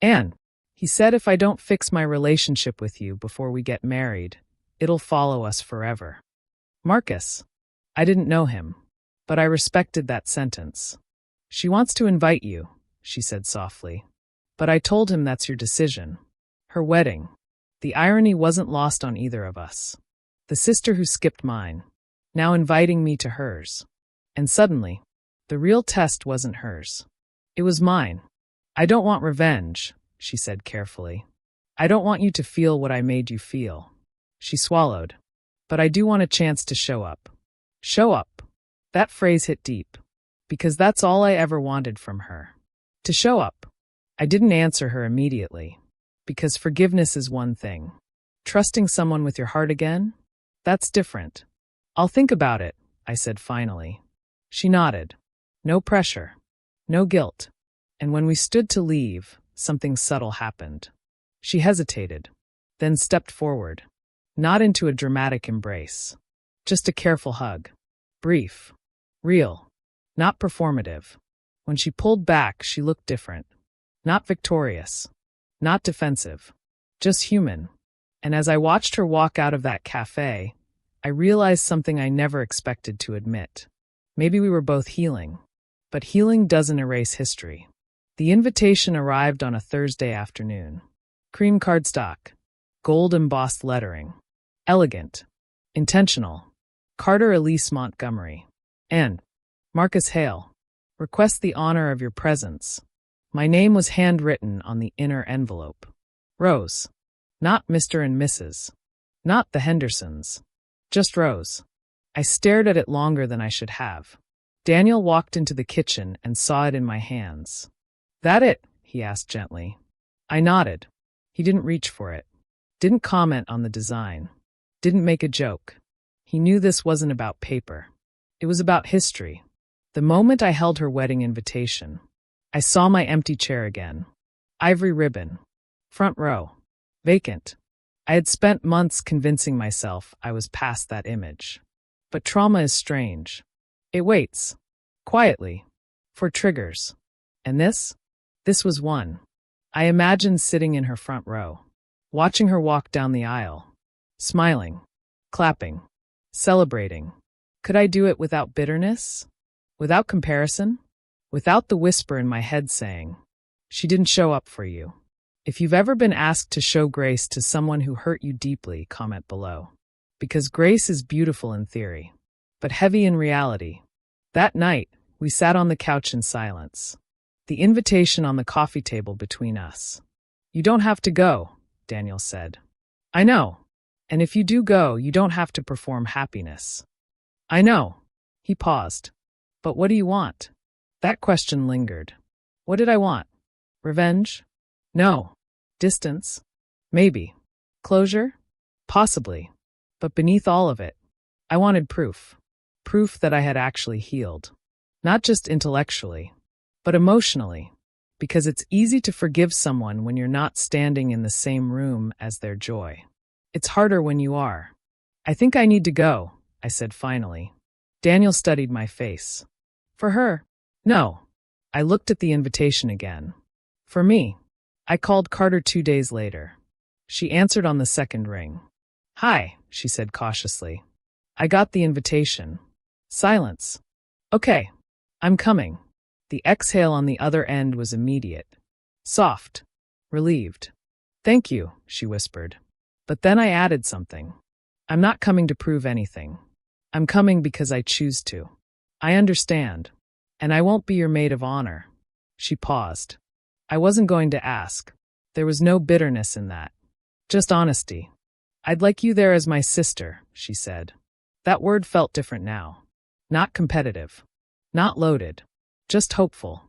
And, he said if I don't fix my relationship with you before we get married, it'll follow us forever. Marcus. I didn't know him, but I respected that sentence. She wants to invite you, she said softly. But I told him that's your decision. Her wedding. The irony wasn't lost on either of us. The sister who skipped mine, now inviting me to hers. And suddenly, the real test wasn't hers. It was mine. I don't want revenge, she said carefully. I don't want you to feel what I made you feel. She swallowed. But I do want a chance to show up. Show up. That phrase hit deep. Because that's all I ever wanted from her. To show up. I didn't answer her immediately. Because forgiveness is one thing. Trusting someone with your heart again? That's different. I'll think about it, I said finally. She nodded. No pressure. No guilt. And when we stood to leave, something subtle happened. She hesitated, then stepped forward. Not into a dramatic embrace. Just a careful hug. Brief. Real. Not performative. When she pulled back, she looked different. Not victorious. Not defensive. Just human. And as I watched her walk out of that cafe, I realized something I never expected to admit. Maybe we were both healing. But healing doesn't erase history. The invitation arrived on a Thursday afternoon. Cream cardstock. Gold embossed lettering. Elegant. Intentional. Carter Elise Montgomery. And Marcus Hale. Request the honor of your presence. My name was handwritten on the inner envelope. Rose. Not Mr. and Mrs. Not the Hendersons. Just Rose. I stared at it longer than I should have. Daniel walked into the kitchen and saw it in my hands. That it? He asked gently. I nodded. He didn't reach for it. Didn't comment on the design. Didn't make a joke. He knew this wasn't about paper. It was about history. The moment I held her wedding invitation, I saw my empty chair again. Ivory ribbon. Front row. Vacant. I had spent months convincing myself I was past that image. But trauma is strange. It waits. Quietly. For triggers. And this? This was one. I imagined sitting in her front row, watching her walk down the aisle, smiling, clapping, celebrating. Could I do it without bitterness? Without comparison? Without the whisper in my head saying, she didn't show up for you. If you've ever been asked to show grace to someone who hurt you deeply, comment below. Because grace is beautiful in theory, but heavy in reality. That night, we sat on the couch in silence. The invitation on the coffee table between us. You don't have to go, Daniel said. I know. And if you do go, you don't have to perform happiness. I know. He paused. But what do you want? That question lingered. What did I want? Revenge? No. Distance? Maybe. Closure? Possibly. But beneath all of it, I wanted proof. Proof that I had actually healed. Not just intellectually, but emotionally. Because it's easy to forgive someone when you're not standing in the same room as their joy. It's harder when you are. I think I need to go, I said finally. Daniel studied my face. For her? No. I looked at the invitation again. For me? I called Carter 2 days later. She answered on the second ring. Hi, she said cautiously. I got the invitation. Silence. Okay. I'm coming. The exhale on the other end was immediate. Soft. Relieved. Thank you, she whispered. But then I added something. I'm not coming to prove anything. I'm coming because I choose to. I understand. And I won't be your maid of honor. She paused. I wasn't going to ask. There was no bitterness in that. Just honesty. I'd like you there as my sister, she said. That word felt different now. Not competitive. Not loaded. Just hopeful.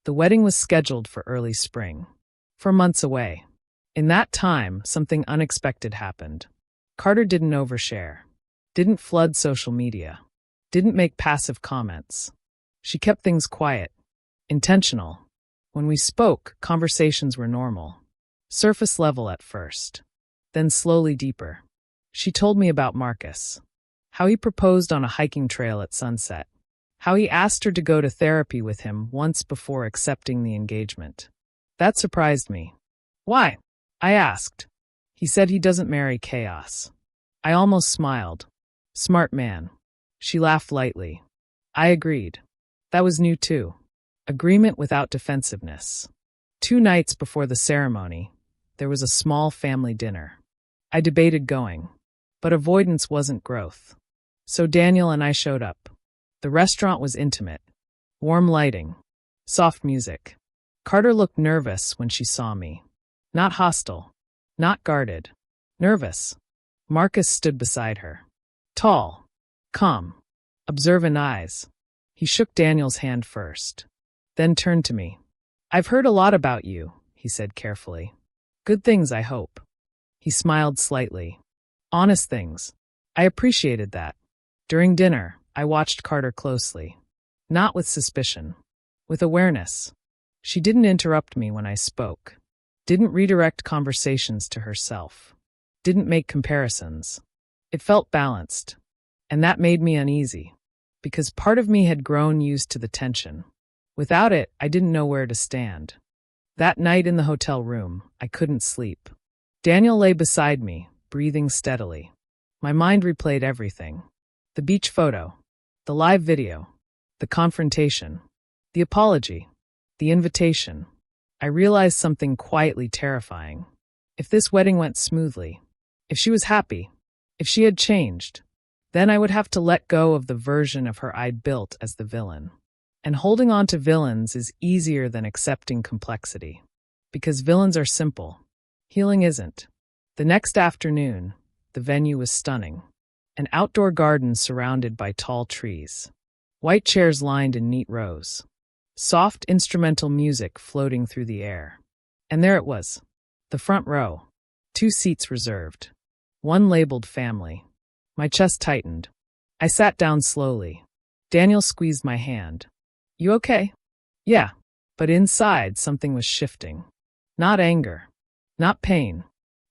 The wedding was scheduled for early spring. For months away. In that time, something unexpected happened. Carter didn't overshare. Didn't flood social media. Didn't make passive comments. She kept things quiet. Intentional. When we spoke, conversations were normal. Surface level at first. Then slowly deeper. She told me about Marcus. How he proposed on a hiking trail at sunset. How he asked her to go to therapy with him once before accepting the engagement. That surprised me. Why? I asked. He said he doesn't marry chaos. I almost smiled. Smart man. She laughed lightly. I agreed. That was new too. Agreement without defensiveness. 2 nights before the ceremony, there was a small family dinner. I debated going, but avoidance wasn't growth. So Daniel and I showed up. The restaurant was intimate. Warm lighting. Soft music. Carter looked nervous when she saw me. Not hostile. Not guarded. Nervous. Marcus stood beside her. Tall. Calm. Observant eyes. He shook Daniel's hand first. Then turned to me. I've heard a lot about you, he said carefully. Good things, I hope. He smiled slightly. Honest things. I appreciated that. During dinner, I watched Carter closely. Not with suspicion. With awareness. She didn't interrupt me when I spoke. Didn't redirect conversations to herself. Didn't make comparisons. It felt balanced. And that made me uneasy. Because part of me had grown used to the tension. Without it, I didn't know where to stand. That night in the hotel room, I couldn't sleep. Daniel lay beside me, breathing steadily. My mind replayed everything. The beach photo. The live video. The confrontation. The apology. The invitation. I realized something quietly terrifying. If this wedding went smoothly, if she was happy, if she had changed, then I would have to let go of the version of her I'd built as the villain. And holding on to villains is easier than accepting complexity. Because villains are simple. Healing isn't. The next afternoon, the venue was stunning. An outdoor garden surrounded by tall trees. White chairs lined in neat rows. soft instrumental music floating through the air. And there it was, the front row. 2 seats reserved. One labeled family. My chest tightened. I sat down slowly. Daniel squeezed my hand. You okay? Yeah. But inside, something was shifting. Not anger. Not pain.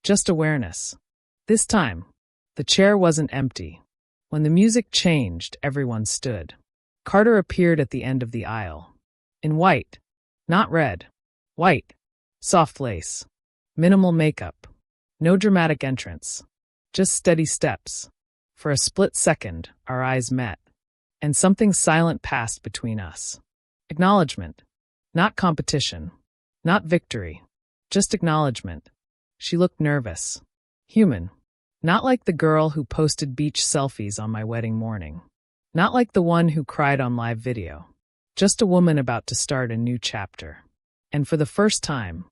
Just awareness. This time, the chair wasn't empty. When the music changed, everyone stood. Carter appeared at the end of the aisle. In white. Not red. White. Soft lace. Minimal makeup. No dramatic entrance. Just steady steps. For a split second, our eyes met. And something silent passed between us. Acknowledgement. Not competition. Not victory. Just acknowledgement. She looked nervous. Human. Not like the girl who posted beach selfies on my wedding morning. Not like the one who cried on live video. Just a woman about to start a new chapter. And for the first time,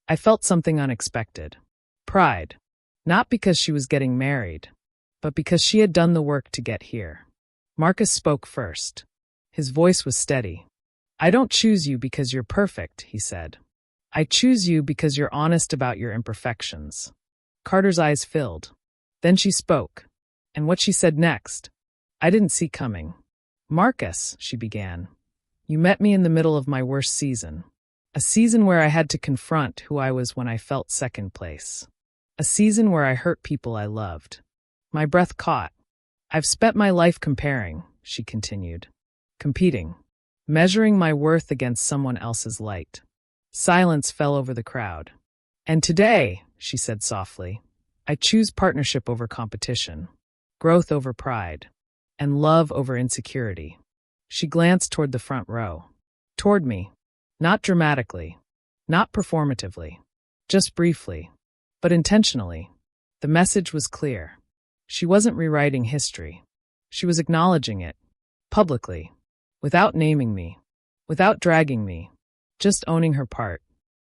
I felt something unexpected. Pride. Not because she was getting married, but because she had done the work to get here. Marcus spoke first. His voice was steady. I don't choose you because you're perfect, he said. I choose you because you're honest about your imperfections. Carter's eyes filled. Then she spoke. And what she said next, I didn't see coming. Marcus, she began, you met me in the middle of my worst season. A season where I had to confront who I was when I felt second place. A season where I hurt people I loved. My breath caught. I've spent my life comparing, she continued. Competing. Measuring my worth against someone else's light. Silence fell over the crowd. And today, she said softly, I choose partnership over competition, growth over pride, and love over insecurity. She glanced toward the front row. Toward me. Not dramatically. Not performatively. Just briefly. But intentionally. The message was clear. She wasn't rewriting history. She was acknowledging it. Publicly. Without naming me. Without dragging me. Just owning her part.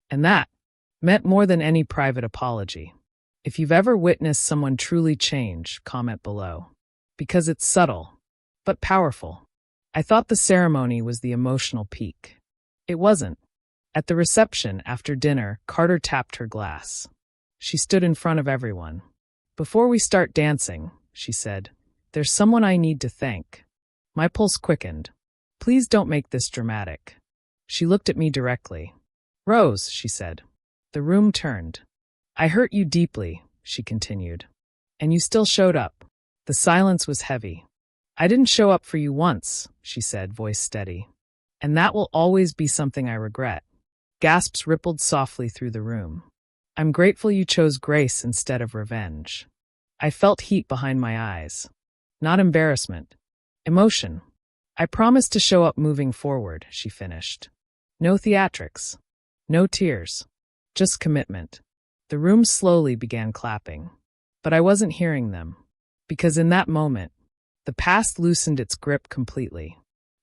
And that meant more than any private apology. If you've ever witnessed someone truly change, comment below. Because it's subtle, but powerful. I thought the ceremony was the emotional peak. It wasn't. At the reception, after dinner, Carter tapped her glass. She stood in front of everyone. Before we start dancing, she said, there's someone I need to thank. My pulse quickened. Please don't make this dramatic. She looked at me directly. Rose, she said. The room turned. I hurt you deeply, she continued. And you still showed up. The silence was heavy. I didn't show up for you once, she said, voice steady. And that will always be something I regret. Gasps rippled softly through the room. I'm grateful you chose grace instead of revenge. I felt heat behind my eyes. Not embarrassment. Emotion. I promised to show up moving forward, she finished. No theatrics. No tears. Just commitment. The room slowly began clapping. But I wasn't hearing them. Because in that moment, the past loosened its grip completely.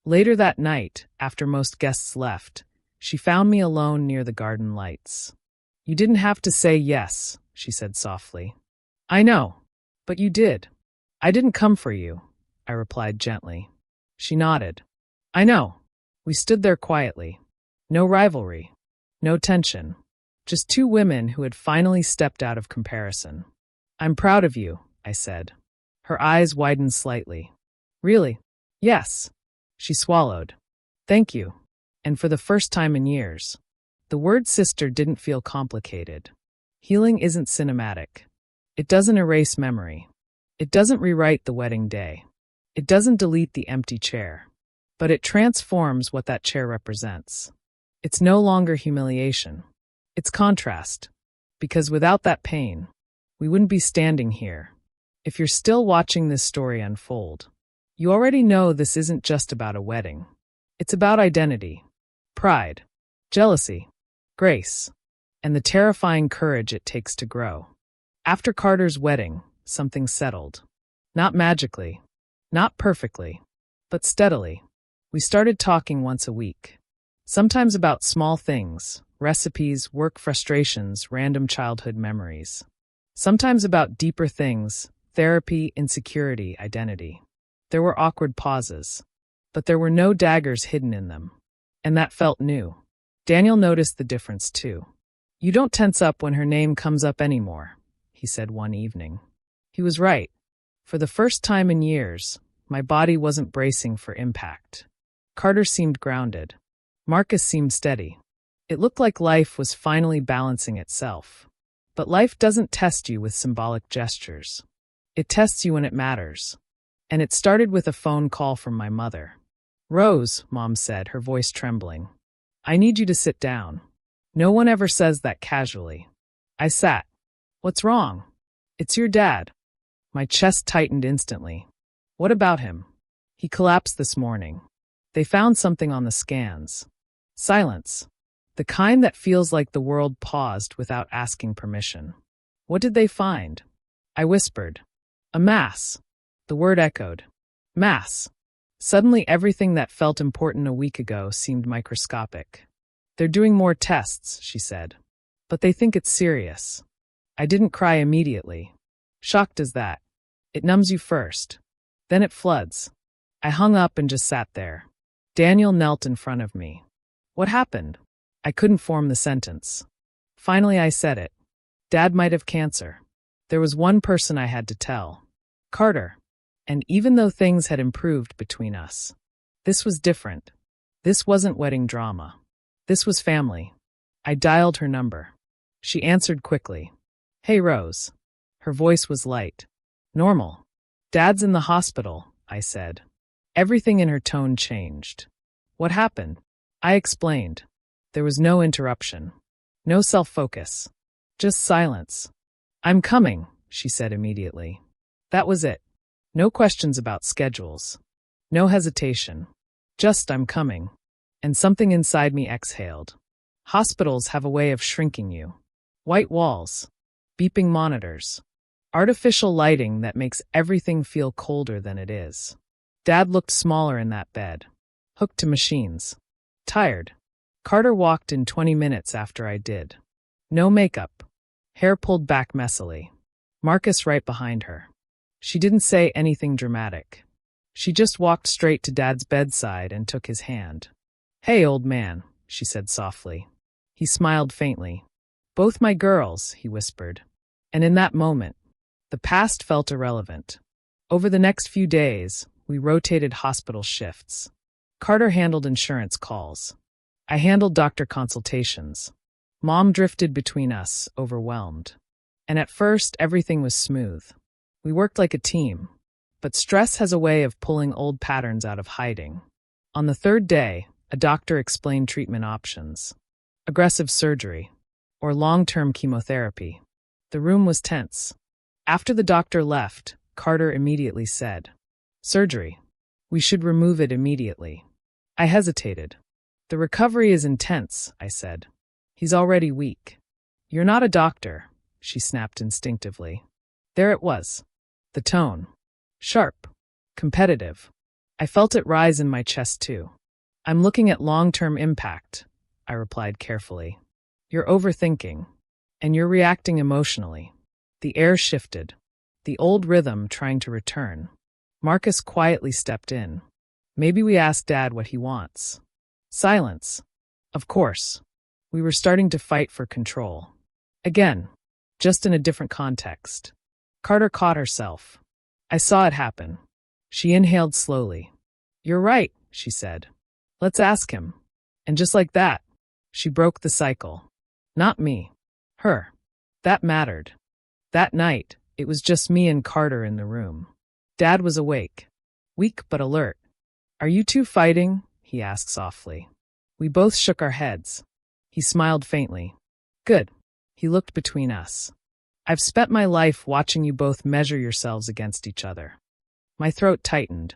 Later that night, after most guests left, she found me alone near the garden lights. You didn't have to say yes, she said softly. I know, but you did. I didn't come for you, I replied gently. She nodded. I know. We stood there quietly. No rivalry. No tension. Just 2 women who had finally stepped out of comparison. I'm proud of you, I said. Her eyes widened slightly. Really? Yes. She swallowed. Thank you. And for the first time in years, the word sister didn't feel complicated. Healing isn't cinematic. It doesn't erase memory. It doesn't rewrite the wedding day. It doesn't delete the empty chair. But it transforms what that chair represents. It's no longer humiliation. It's contrast. Because without that pain, we wouldn't be standing here. If you're still watching this story unfold, you already know this isn't just about a wedding. It's about identity, pride, jealousy, grace, and the terrifying courage it takes to grow. After Carter's wedding, something settled. Not magically, not perfectly, but steadily. We started talking once a week. Sometimes about small things, recipes, work frustrations, random childhood memories. Sometimes about deeper things, therapy, insecurity, identity. There were awkward pauses, but there were no daggers hidden in them. and that felt new. Daniel noticed the difference too. "You don't tense up when her name comes up anymore," he said one evening. He was right. For the first time in years, my body wasn't bracing for impact. Carter seemed grounded. Marcus seemed steady. It looked like life was finally balancing itself. But life doesn't test you with symbolic gestures. It tests you when it matters. And it started with a phone call from my mother. "Rose," Mom said, her voice trembling. "I need you to sit down." No one ever says that casually. I sat. "What's wrong?" "It's your dad." My chest tightened instantly. "What about him?" "He collapsed this morning. They found something on the scans." Silence. The kind that feels like the world paused without asking permission. "What did they find?" I whispered. "A mass." The word echoed. Mass. Suddenly everything that felt important a week ago seemed microscopic. "They're doing more tests," she said. "But they think it's serious." I didn't cry immediately. Shocked as that. It numbs you first. Then it floods. I hung up and just sat there. Daniel knelt in front of me. "What happened?" I couldn't form the sentence. Finally I said it. "Dad might have cancer." There was one person I had to tell. Carter. And even though things had improved between us, this was different. This wasn't wedding drama. This was family. I dialed her number. She answered quickly. "Hey, Rose." Her voice was light. "Normal. Dad's in the hospital," I said. Everything in her tone changed. "What happened?" I explained. There was no interruption. No self-focus. Just silence. "I'm coming," she said immediately. That was it. No questions about schedules. No hesitation. Just "I'm coming." And something inside me exhaled. Hospitals have a way of shrinking you. White walls. Beeping monitors. Artificial lighting that makes everything feel colder than it is. Dad looked smaller in that bed. Hooked to machines. Tired. Carter walked in 20 minutes after I did. No makeup. Hair pulled back messily. Marcus right behind her. She didn't say anything dramatic. She just walked straight to Dad's bedside and took his hand. "Hey, old man," she said softly. He smiled faintly. "Both my girls," he whispered. And in that moment, the past felt irrelevant. Over the next few days, we rotated hospital shifts. Carter handled insurance calls. I handled doctor consultations. Mom drifted between us, overwhelmed. And at first, everything was smooth. We worked like a team. But stress has a way of pulling old patterns out of hiding. On the third day, a doctor explained treatment options. Aggressive surgery. Or long-term chemotherapy. The room was tense. After the doctor left, Carter immediately said, "Surgery. We should remove it immediately." I hesitated. "The recovery is intense," I said. "He's already weak." "You're not a doctor," she snapped instinctively. There it was. The tone. Sharp. Competitive. I felt it rise in my chest too. "I'm looking at long-term impact," I replied carefully. "You're overthinking. And you're reacting emotionally." The air shifted. The old rhythm trying to return. Marcus quietly stepped in. "Maybe we ask Dad what he wants." Silence. Of course. We were starting to fight for control. Again. Just in a different context. Carter caught herself. I saw it happen. She inhaled slowly. "You're right," she said. "Let's ask him." And just like that, she broke the cycle. Not me. Her. That mattered. That night, it was just me and Carter in the room. Dad was awake. Weak but alert. "Are you two fighting?" he asked softly. We both shook our heads. He smiled faintly. "Good." He looked between us. "I've spent my life watching you both measure yourselves against each other." My throat tightened.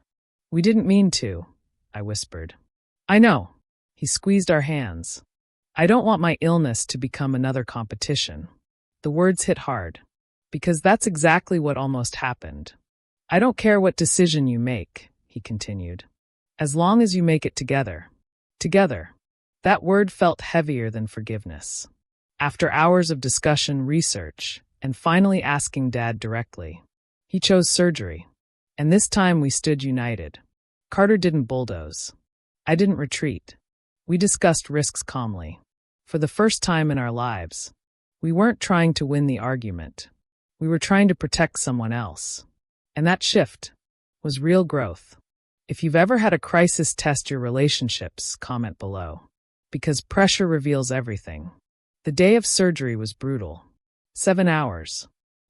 "We didn't mean to," I whispered. "I know." He squeezed our hands. "I don't want my illness to become another competition." The words hit hard. Because that's exactly what almost happened. "I don't care what decision you make," he continued. "As long as you make it together." Together. That word felt heavier than forgiveness. After hours of discussion, research, and finally asking Dad directly, he chose surgery. And this time we stood united. Carter didn't bulldoze. I didn't retreat. We discussed risks calmly. For the first time in our lives, we weren't trying to win the argument. We were trying to protect someone else. And that shift was real growth. If you've ever had a crisis test your relationships, comment below. Because pressure reveals everything. The day of surgery was brutal. 7 hours.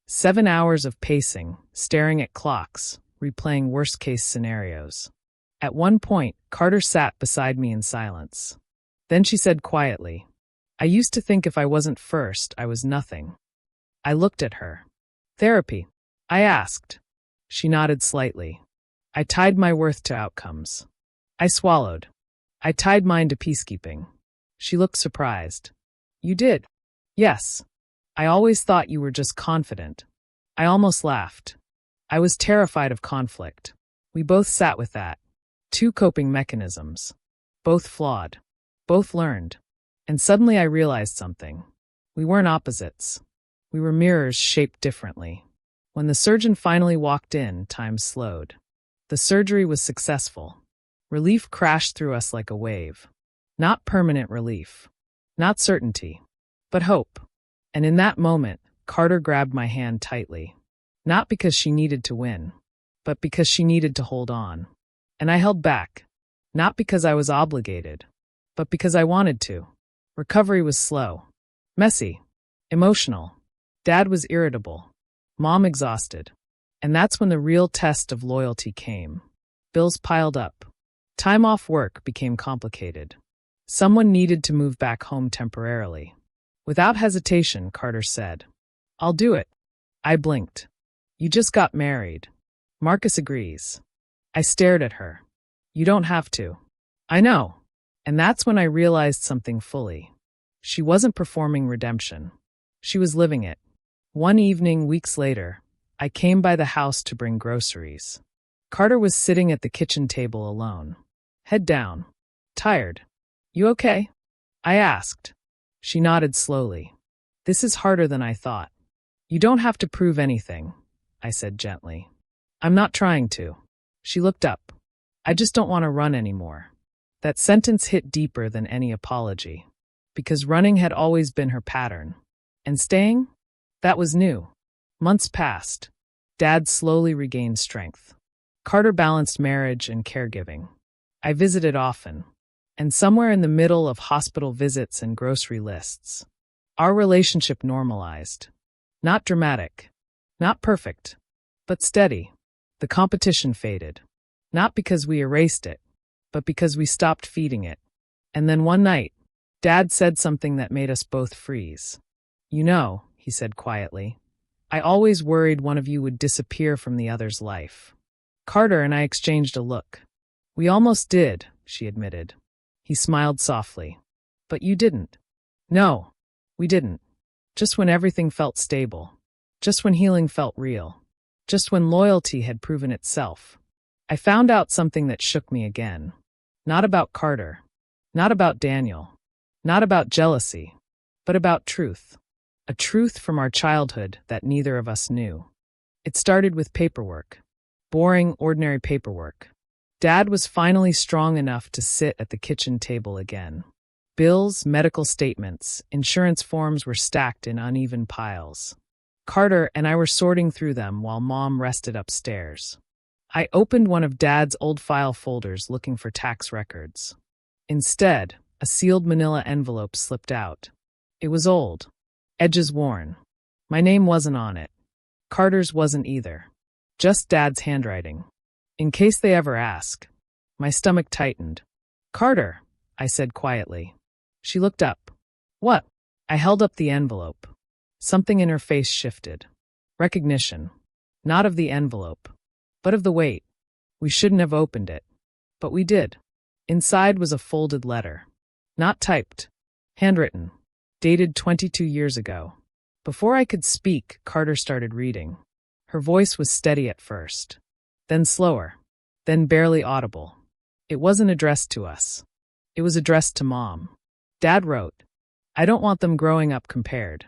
7 hours of pacing, staring at clocks, replaying worst-case scenarios. At one point, Carter sat beside me in silence. Then she said quietly, "I used to think if I wasn't first, I was nothing." I looked at her. "Therapy?" I asked. She nodded slightly. "I tied my worth to outcomes." I swallowed. "I tied mine to peacekeeping." She looked surprised. "You did?" "Yes. I always thought you were just confident." I almost laughed. I was terrified of conflict. We both sat with that. 2 coping mechanisms. Both flawed. Both learned. And suddenly I realized something. We weren't opposites. We were mirrors shaped differently. When the surgeon finally walked in, time slowed. The surgery was successful. Relief crashed through us like a wave. Not permanent relief. Not certainty. But hope. And in that moment, Carter grabbed my hand tightly. Not because she needed to win, but because she needed to hold on. And I held back. Not because I was obligated, but because I wanted to. Recovery was slow. Messy. Emotional. Dad was irritable. Mom exhausted. And that's when the real test of loyalty came. Bills piled up. Time off work became complicated. Someone needed to move back home temporarily. Without hesitation, Carter said, "I'll do it." I blinked. "You just got married." Marcus agrees. I stared at her. "You don't have to." "I know." And that's when I realized something fully. She wasn't performing redemption. She was living it. One evening, weeks later, I came by the house to bring groceries. Carter was sitting at the kitchen table alone. Head down. Tired. "You okay?" I asked. She nodded slowly. "This is harder than I thought." "You don't have to prove anything," I said gently. "I'm not trying to." She looked up. "I just don't want to run anymore." That sentence hit deeper than any apology. Because running had always been her pattern. And staying? That was new. Months passed. Dad slowly regained strength. Carter balanced marriage and caregiving. I visited often. And somewhere in the middle of hospital visits and grocery lists, our relationship normalized. Not dramatic. Not perfect. But steady. The competition faded. Not because we erased it, but because we stopped feeding it. And then one night, Dad said something that made us both freeze. "You know," he said quietly, "I always worried one of you would disappear from the other's life." Carter and I exchanged a look. "We almost did," she admitted. He smiled softly. "But you didn't." "No, we didn't. Just when everything felt stable. Just when healing felt real. Just when loyalty had proven itself." I found out something that shook me again. Not about Carter. Not about Daniel. Not about jealousy. But about truth. A truth from our childhood that neither of us knew. It started with paperwork. Boring, ordinary paperwork. Dad was finally strong enough to sit at the kitchen table again. Bills, medical statements, insurance forms were stacked in uneven piles. Carter and I were sorting through them while Mom rested upstairs. I opened one of Dad's old file folders looking for tax records. Instead, a sealed manila envelope slipped out. It was old. Edges worn. My name wasn't on it. Carter's wasn't either. Just Dad's handwriting. In case they ever ask. My stomach tightened. "Carter," I said quietly. She looked up. "What?" I held up the envelope. Something in her face shifted. Recognition. Not of the envelope, but of the weight. We shouldn't have opened it. But we did. Inside was a folded letter. Not typed. Handwritten. Dated 22 years ago. Before I could speak, Carter started reading. Her voice was steady at first. Then slower. Then barely audible. It wasn't addressed to us. It was addressed to Mom. Dad wrote, "I don't want them growing up compared.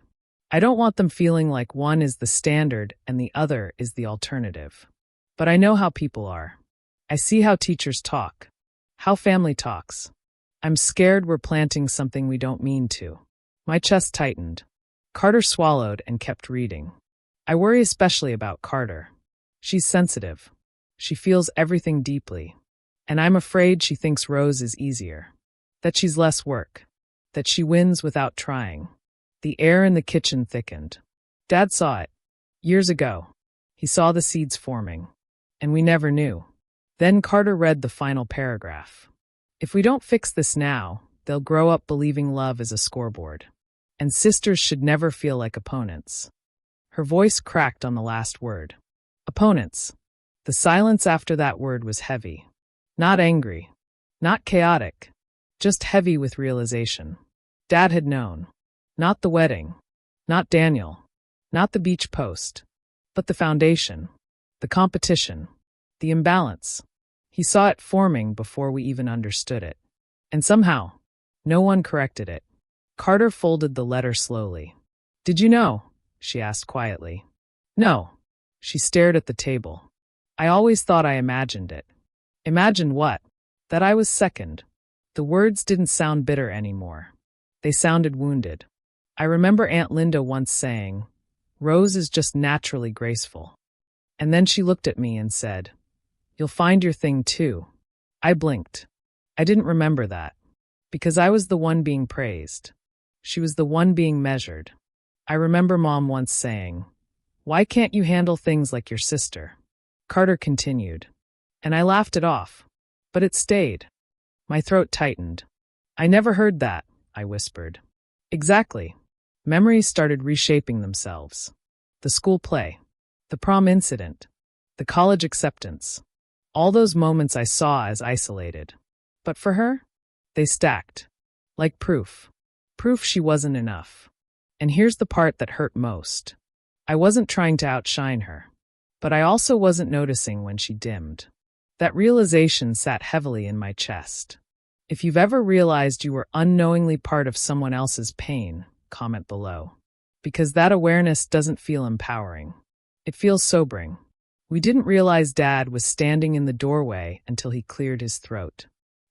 I don't want them feeling like one is the standard and the other is the alternative. But I know how people are. I see how teachers talk. How family talks. I'm scared we're planting something we don't mean to. My chest tightened. Carter swallowed and kept reading. I worry especially about Carter. She's sensitive. She feels everything deeply. And I'm afraid she thinks Rose is easier. That she's less work. That she wins without trying. The air in the kitchen thickened. Dad saw it. Years ago. He saw the seeds forming. And we never knew. Then Carter read the final paragraph. If we don't fix this now, they'll grow up believing love is a scoreboard. And sisters should never feel like opponents. Her voice cracked on the last word. Opponents. The silence after that word was heavy. Not angry. Not chaotic. Just heavy with realization. Dad had known. Not the wedding. Not Daniel. Not the beach post. But the foundation. The competition. The imbalance. He saw it forming before we even understood it. And somehow, no one corrected it. Carter folded the letter slowly. Did you know? She asked quietly. No. She stared at the table. I always thought I imagined it. Imagined what? That I was second. The words didn't sound bitter anymore. They sounded wounded. I remember Aunt Linda once saying, Rose is just naturally graceful. And then she looked at me and said, You'll find your thing too. I blinked. I didn't remember that. Because I was the one being praised. She was the one being measured. I remember Mom once saying, Why can't you handle things like your sister? Carter continued. And I laughed it off. But it stayed. My throat tightened. I never heard that, I whispered. Exactly. Memories started reshaping themselves. The school play. The prom incident. The college acceptance. All those moments I saw as isolated. But for her, they stacked. Like proof. Proof she wasn't enough. And here's the part that hurt most. I wasn't trying to outshine her. But I also wasn't noticing when she dimmed. That realization sat heavily in my chest. If you've ever realized you were unknowingly part of someone else's pain, comment below. Because that awareness doesn't feel empowering. It feels sobering. We didn't realize Dad was standing in the doorway until he cleared his throat.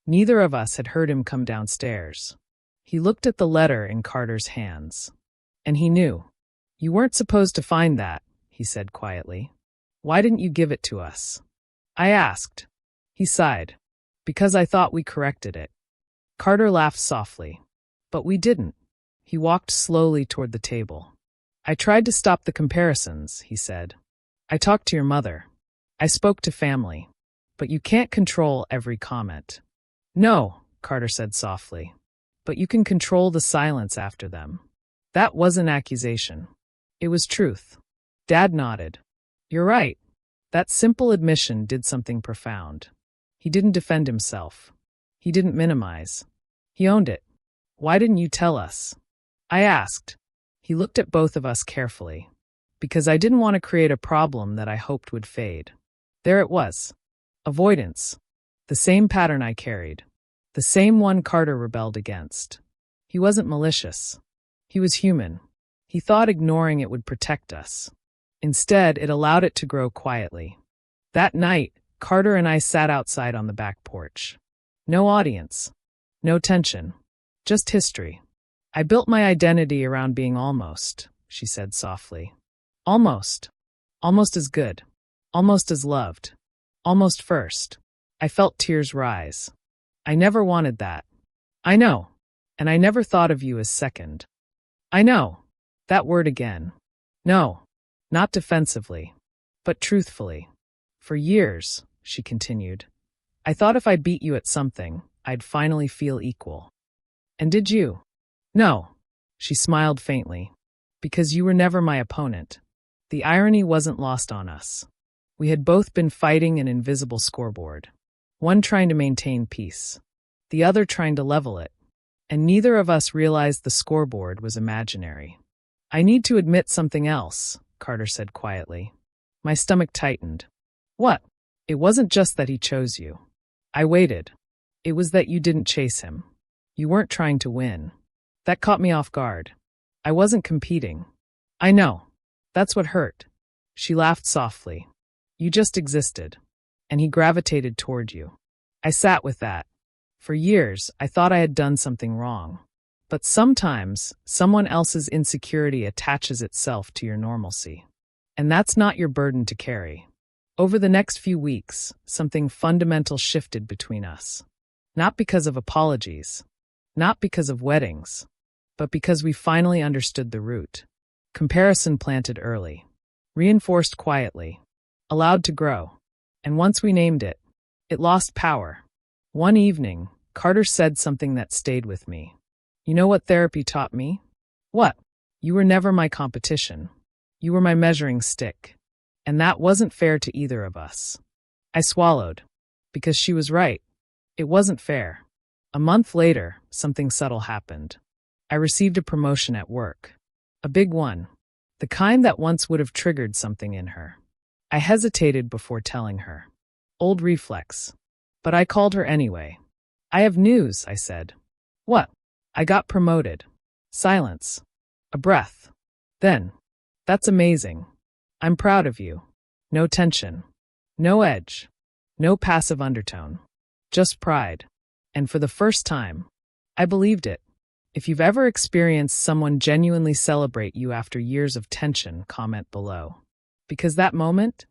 Neither of us had heard him come downstairs. He looked at the letter in Carter's hands. And he knew. You weren't supposed to find that, he said quietly. Why didn't you give it to us? I asked. He sighed. Because I thought we corrected it. Carter laughed softly. But we didn't. He walked slowly toward the table. I tried to stop the comparisons, he said. I talked to your mother. I spoke to family. But you can't control every comment. No, Carter said softly. But you can control the silence after them. That wasn't accusation. It was truth. Dad nodded. You're right. That simple admission did something profound. He didn't defend himself. He didn't minimize. He owned it. Why didn't you tell us? I asked. He looked at both of us carefully. Because I didn't want to create a problem that I hoped would fade. There it was. Avoidance. The same pattern I carried. The same one Carter rebelled against. He wasn't malicious. He was human. He thought ignoring it would protect us. Instead, it allowed it to grow quietly. That night, Carter and I sat outside on the back porch. No audience. No tension. Just history. I built my identity around being almost, she said softly. Almost. Almost as good. Almost as loved. Almost first. I felt tears rise. I never wanted that. I know. And I never thought of you as second. I know. That word again. No. Not defensively. But truthfully. For years, she continued, I thought if I beat you at something, I'd finally feel equal. And did you? No. She smiled faintly. Because you were never my opponent. The irony wasn't lost on us. We had both been fighting an invisible scoreboard. One trying to maintain peace. The other trying to level it. And neither of us realized the scoreboard was imaginary. I need to admit something else, Carter said quietly. My stomach tightened. What? It wasn't just that he chose you. I waited. It was that you didn't chase him. You weren't trying to win. That caught me off guard. I wasn't competing. I know. That's what hurt. She laughed softly. You just existed. And he gravitated toward you. I sat with that. For years, I thought I had done something wrong. But sometimes, someone else's insecurity attaches itself to your normalcy. And that's not your burden to carry. Over the next few weeks, something fundamental shifted between us. Not because of apologies, not because of weddings, but because we finally understood the root. Comparison planted early, reinforced quietly, allowed to grow. And once we named it, it lost power. One evening, Carter said something that stayed with me. You know what therapy taught me? What? You were never my competition. You were my measuring stick. And that wasn't fair to either of us. I swallowed. Because she was right. It wasn't fair. A month later, something subtle happened. I received a promotion at work. A big one. The kind that once would have triggered something in her. I hesitated before telling her. Old reflex. But I called her anyway. I have news, I said. What? I got promoted. Silence. A breath. Then. That's amazing. I'm proud of you. No tension. No edge. No passive undertone. Just pride. And for the first time, I believed it. If you've ever experienced someone genuinely celebrate you after years of tension, comment below. Because that moment,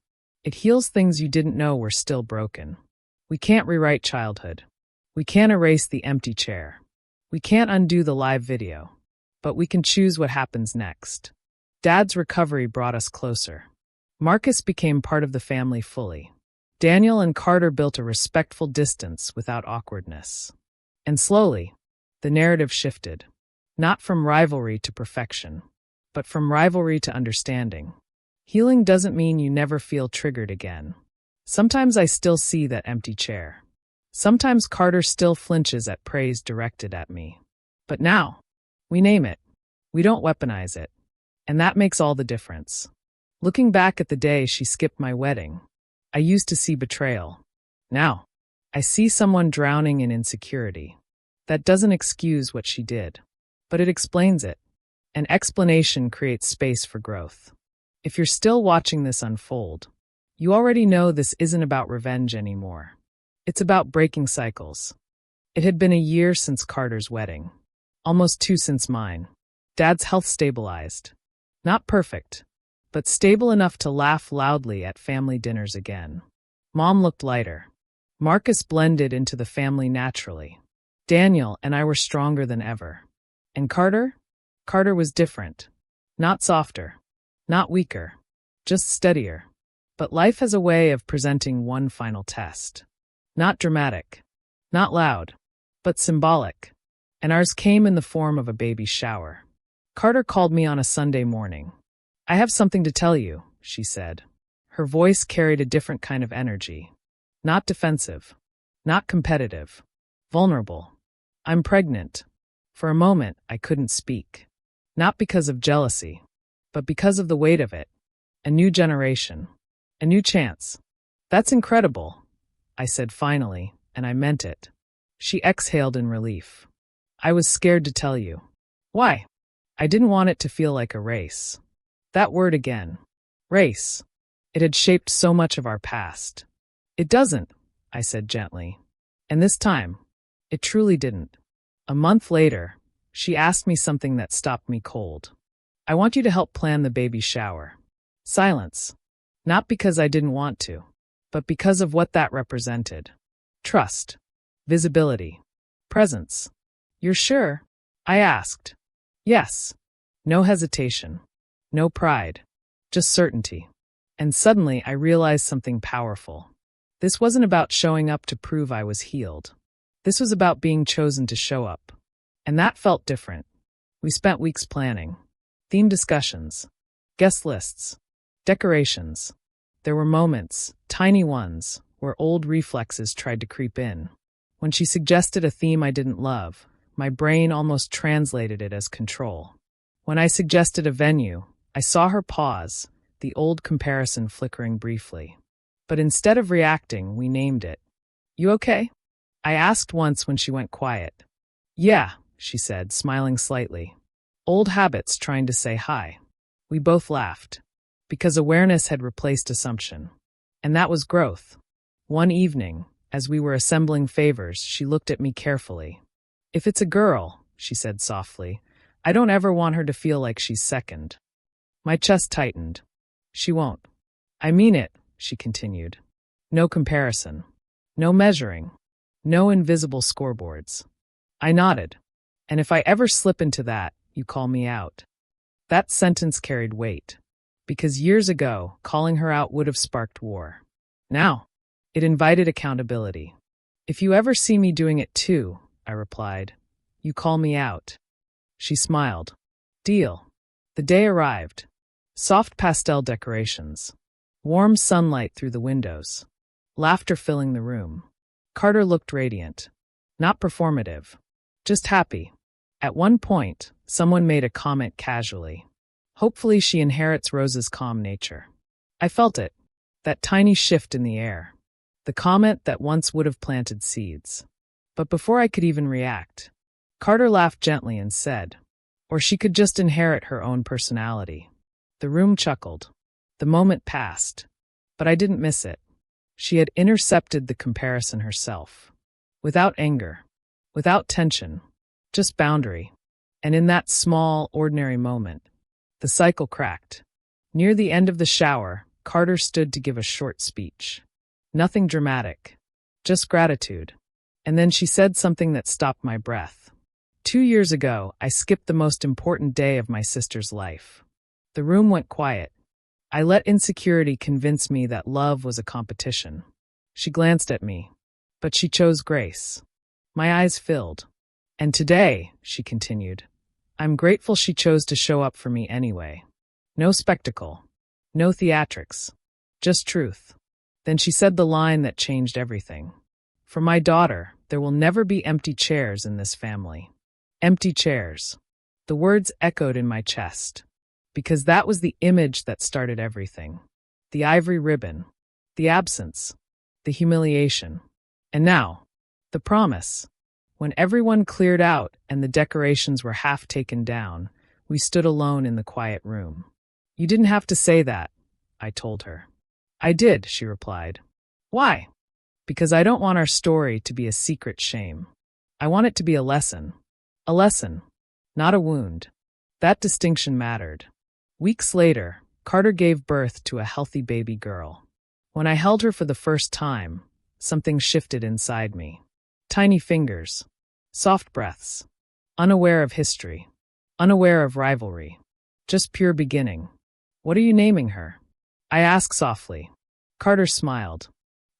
it heals things you didn't know were still broken. We can't rewrite childhood. We can't erase the empty chair. We can't undo the live video. But we can choose what happens next. Dad's recovery brought us closer. Marcus became part of the family fully. Daniel and Carter built a respectful distance without awkwardness. And slowly, the narrative shifted. Not from rivalry to perfection, but from rivalry to understanding. Healing doesn't mean you never feel triggered again. Sometimes I still see that empty chair. Sometimes Carter still flinches at praise directed at me. But now, we name it. We don't weaponize it. And that makes all the difference. Looking back at the day she skipped my wedding, I used to see betrayal. Now, I see someone drowning in insecurity. That doesn't excuse what she did, but it explains it. An explanation creates space for growth. If you're still watching this unfold, you already know this isn't about revenge anymore. It's about breaking cycles. It had been a year since Carter's wedding. Almost 2 since mine. Dad's health stabilized. Not perfect, but stable enough to laugh loudly at family dinners again. Mom looked lighter. Marcus blended into the family naturally. Daniel and I were stronger than ever. And Carter? Carter was different. Not softer. Not weaker. Just steadier. But life has a way of presenting one final test. Not dramatic. Not loud. But symbolic. And ours came in the form of a baby shower. Carter called me on a Sunday morning. I have something to tell you, she said. Her voice carried a different kind of energy. Not defensive. Not competitive. Vulnerable. I'm pregnant. For a moment, I couldn't speak. Not because of jealousy, but because of the weight of it. A new generation. A new chance. That's incredible, I said finally, and I meant it. She exhaled in relief. I was scared to tell you. Why? I didn't want it to feel like a race. That word again. Race. It had shaped so much of our past. It doesn't, I said gently. And this time, it truly didn't. A month later, she asked me something that stopped me cold. I want you to help plan the baby shower. Silence. Not because I didn't want to, but because of what that represented. Trust. Visibility. Presence. You're sure? I asked. Yes. No hesitation. No pride. Just certainty. And suddenly I realized something powerful. This wasn't about showing up to prove I was healed. This was about being chosen to show up. And that felt different. We spent weeks planning. Theme discussions. Guest lists. Decorations. There were moments, tiny ones, where old reflexes tried to creep in. When she suggested a theme I didn't love, my brain almost translated it as control. When I suggested a venue, I saw her pause, the old comparison flickering briefly. But instead of reacting, we named it. You okay? I asked once when she went quiet. Yeah, she said, smiling slightly. Old habits trying to say hi. We both laughed. Because awareness had replaced assumption. And that was growth. One evening, As we were assembling favors, she looked at me carefully. "If it's a girl," she said softly, "I don't ever want her to feel like she's second." My chest tightened. "She won't." "I mean it," she continued. "No comparison. No measuring. No invisible scoreboards." I nodded. "And if I ever slip into that, you call me out." That sentence carried weight. Because years ago, calling her out would have sparked war. Now, it invited accountability. "If you ever see me doing it too," I replied, "you call me out." She smiled. Deal. The day arrived. Soft pastel decorations. Warm sunlight through the windows. Laughter filling the room. Carter looked radiant. Not performative. Just happy. At one point, someone made a comment casually. "Hopefully she inherits Rose's calm nature." I felt it. That tiny shift in the air. The comment that once would have planted seeds. But before I could even react, Carter laughed gently and said, "Or she could just inherit her own personality." The room chuckled. The moment passed. But I didn't miss it. She had intercepted the comparison herself. Without anger. Without tension. Just boundary. And in that small, ordinary moment, the cycle cracked. Near the end of the shower, Carter stood to give a short speech. Nothing dramatic. Just gratitude. And then she said something that stopped my breath. 2 years ago, I skipped the most important day of my sister's life. The room went quiet. I let insecurity convince me that love was a competition. She glanced at me, but she chose grace. My eyes filled. "And today," she continued, "I'm grateful she chose to show up for me anyway. No spectacle. No theatrics. Just truth." Then she said the line that changed everything. "For my daughter, there will never be empty chairs in this family." Empty chairs. The words echoed in my chest. Because that was the image that started everything. The ivory ribbon. The absence. The humiliation. And now, the promise. When everyone cleared out and the decorations were half taken down, we stood alone in the quiet room. "You didn't have to say that," I told her. "I did," she replied. "Why?" "Because I don't want our story to be a secret shame. I want it to be a lesson. A lesson, not a wound." That distinction mattered. Weeks later, Carter gave birth to a healthy baby girl. When I held her for the first time, something shifted inside me. Tiny fingers. Soft breaths. Unaware of history. Unaware of rivalry. Just pure beginning. "What are you naming her?" I asked softly. Carter smiled.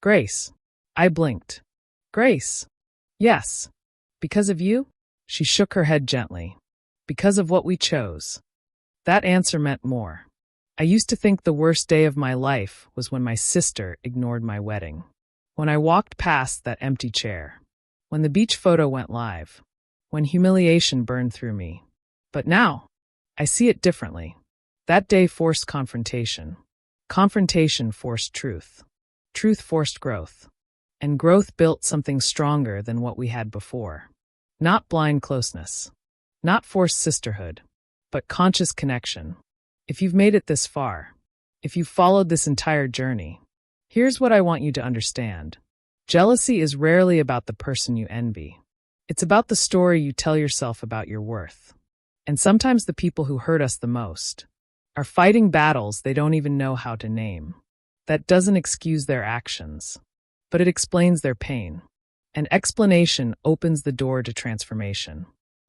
"Grace." I blinked. "Grace?" "Yes." "Because of you?" She shook her head gently. "Because of what we chose." That answer meant more. I used to think the worst day of my life was when my sister ignored my wedding. When I walked past that empty chair. When the beach photo went live. When humiliation burned through me. But now, I see it differently. That day forced confrontation. Confrontation forced truth. Truth forced growth. And growth built something stronger than what we had before. Not blind closeness. Not forced sisterhood. But conscious connection. If you've made it this far, if you've followed this entire journey, here's what I want you to understand. Jealousy is rarely about the person you envy. It's about the story you tell yourself about your worth. And sometimes the people who hurt us the most are fighting battles they don't even know how to name. That doesn't excuse their actions, but it explains their pain. An explanation opens the door to transformation.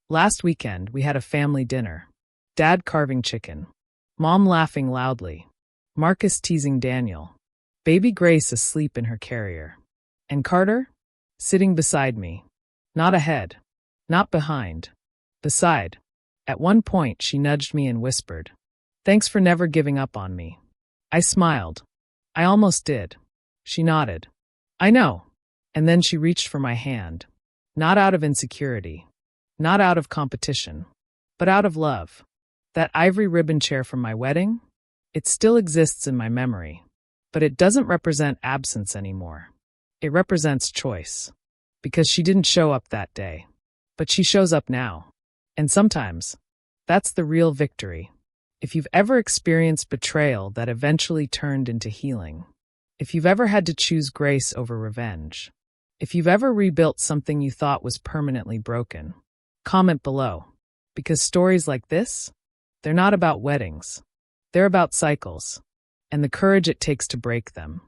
Last weekend, we had a family dinner. Dad carving chicken. Mom laughing loudly. Marcus teasing Daniel. Baby Grace asleep in her carrier. And Carter? Sitting beside me. Not ahead. Not behind. Beside. At one point, she nudged me and whispered, "Thanks for never giving up on me." I smiled. I almost did. She nodded. "I know." And then she reached for my hand. Not out of insecurity. Not out of competition. But out of love. That ivory ribbon chair from my wedding? It still exists in my memory. But it doesn't represent absence anymore. It represents choice. Because she didn't show up that day. But she shows up now. And sometimes, that's the real victory. If you've ever experienced betrayal that eventually turned into healing. If you've ever had to choose grace over revenge. If you've ever rebuilt something you thought was permanently broken, comment below. Because stories like this, they're not about weddings. They're about cycles and the courage it takes to break them.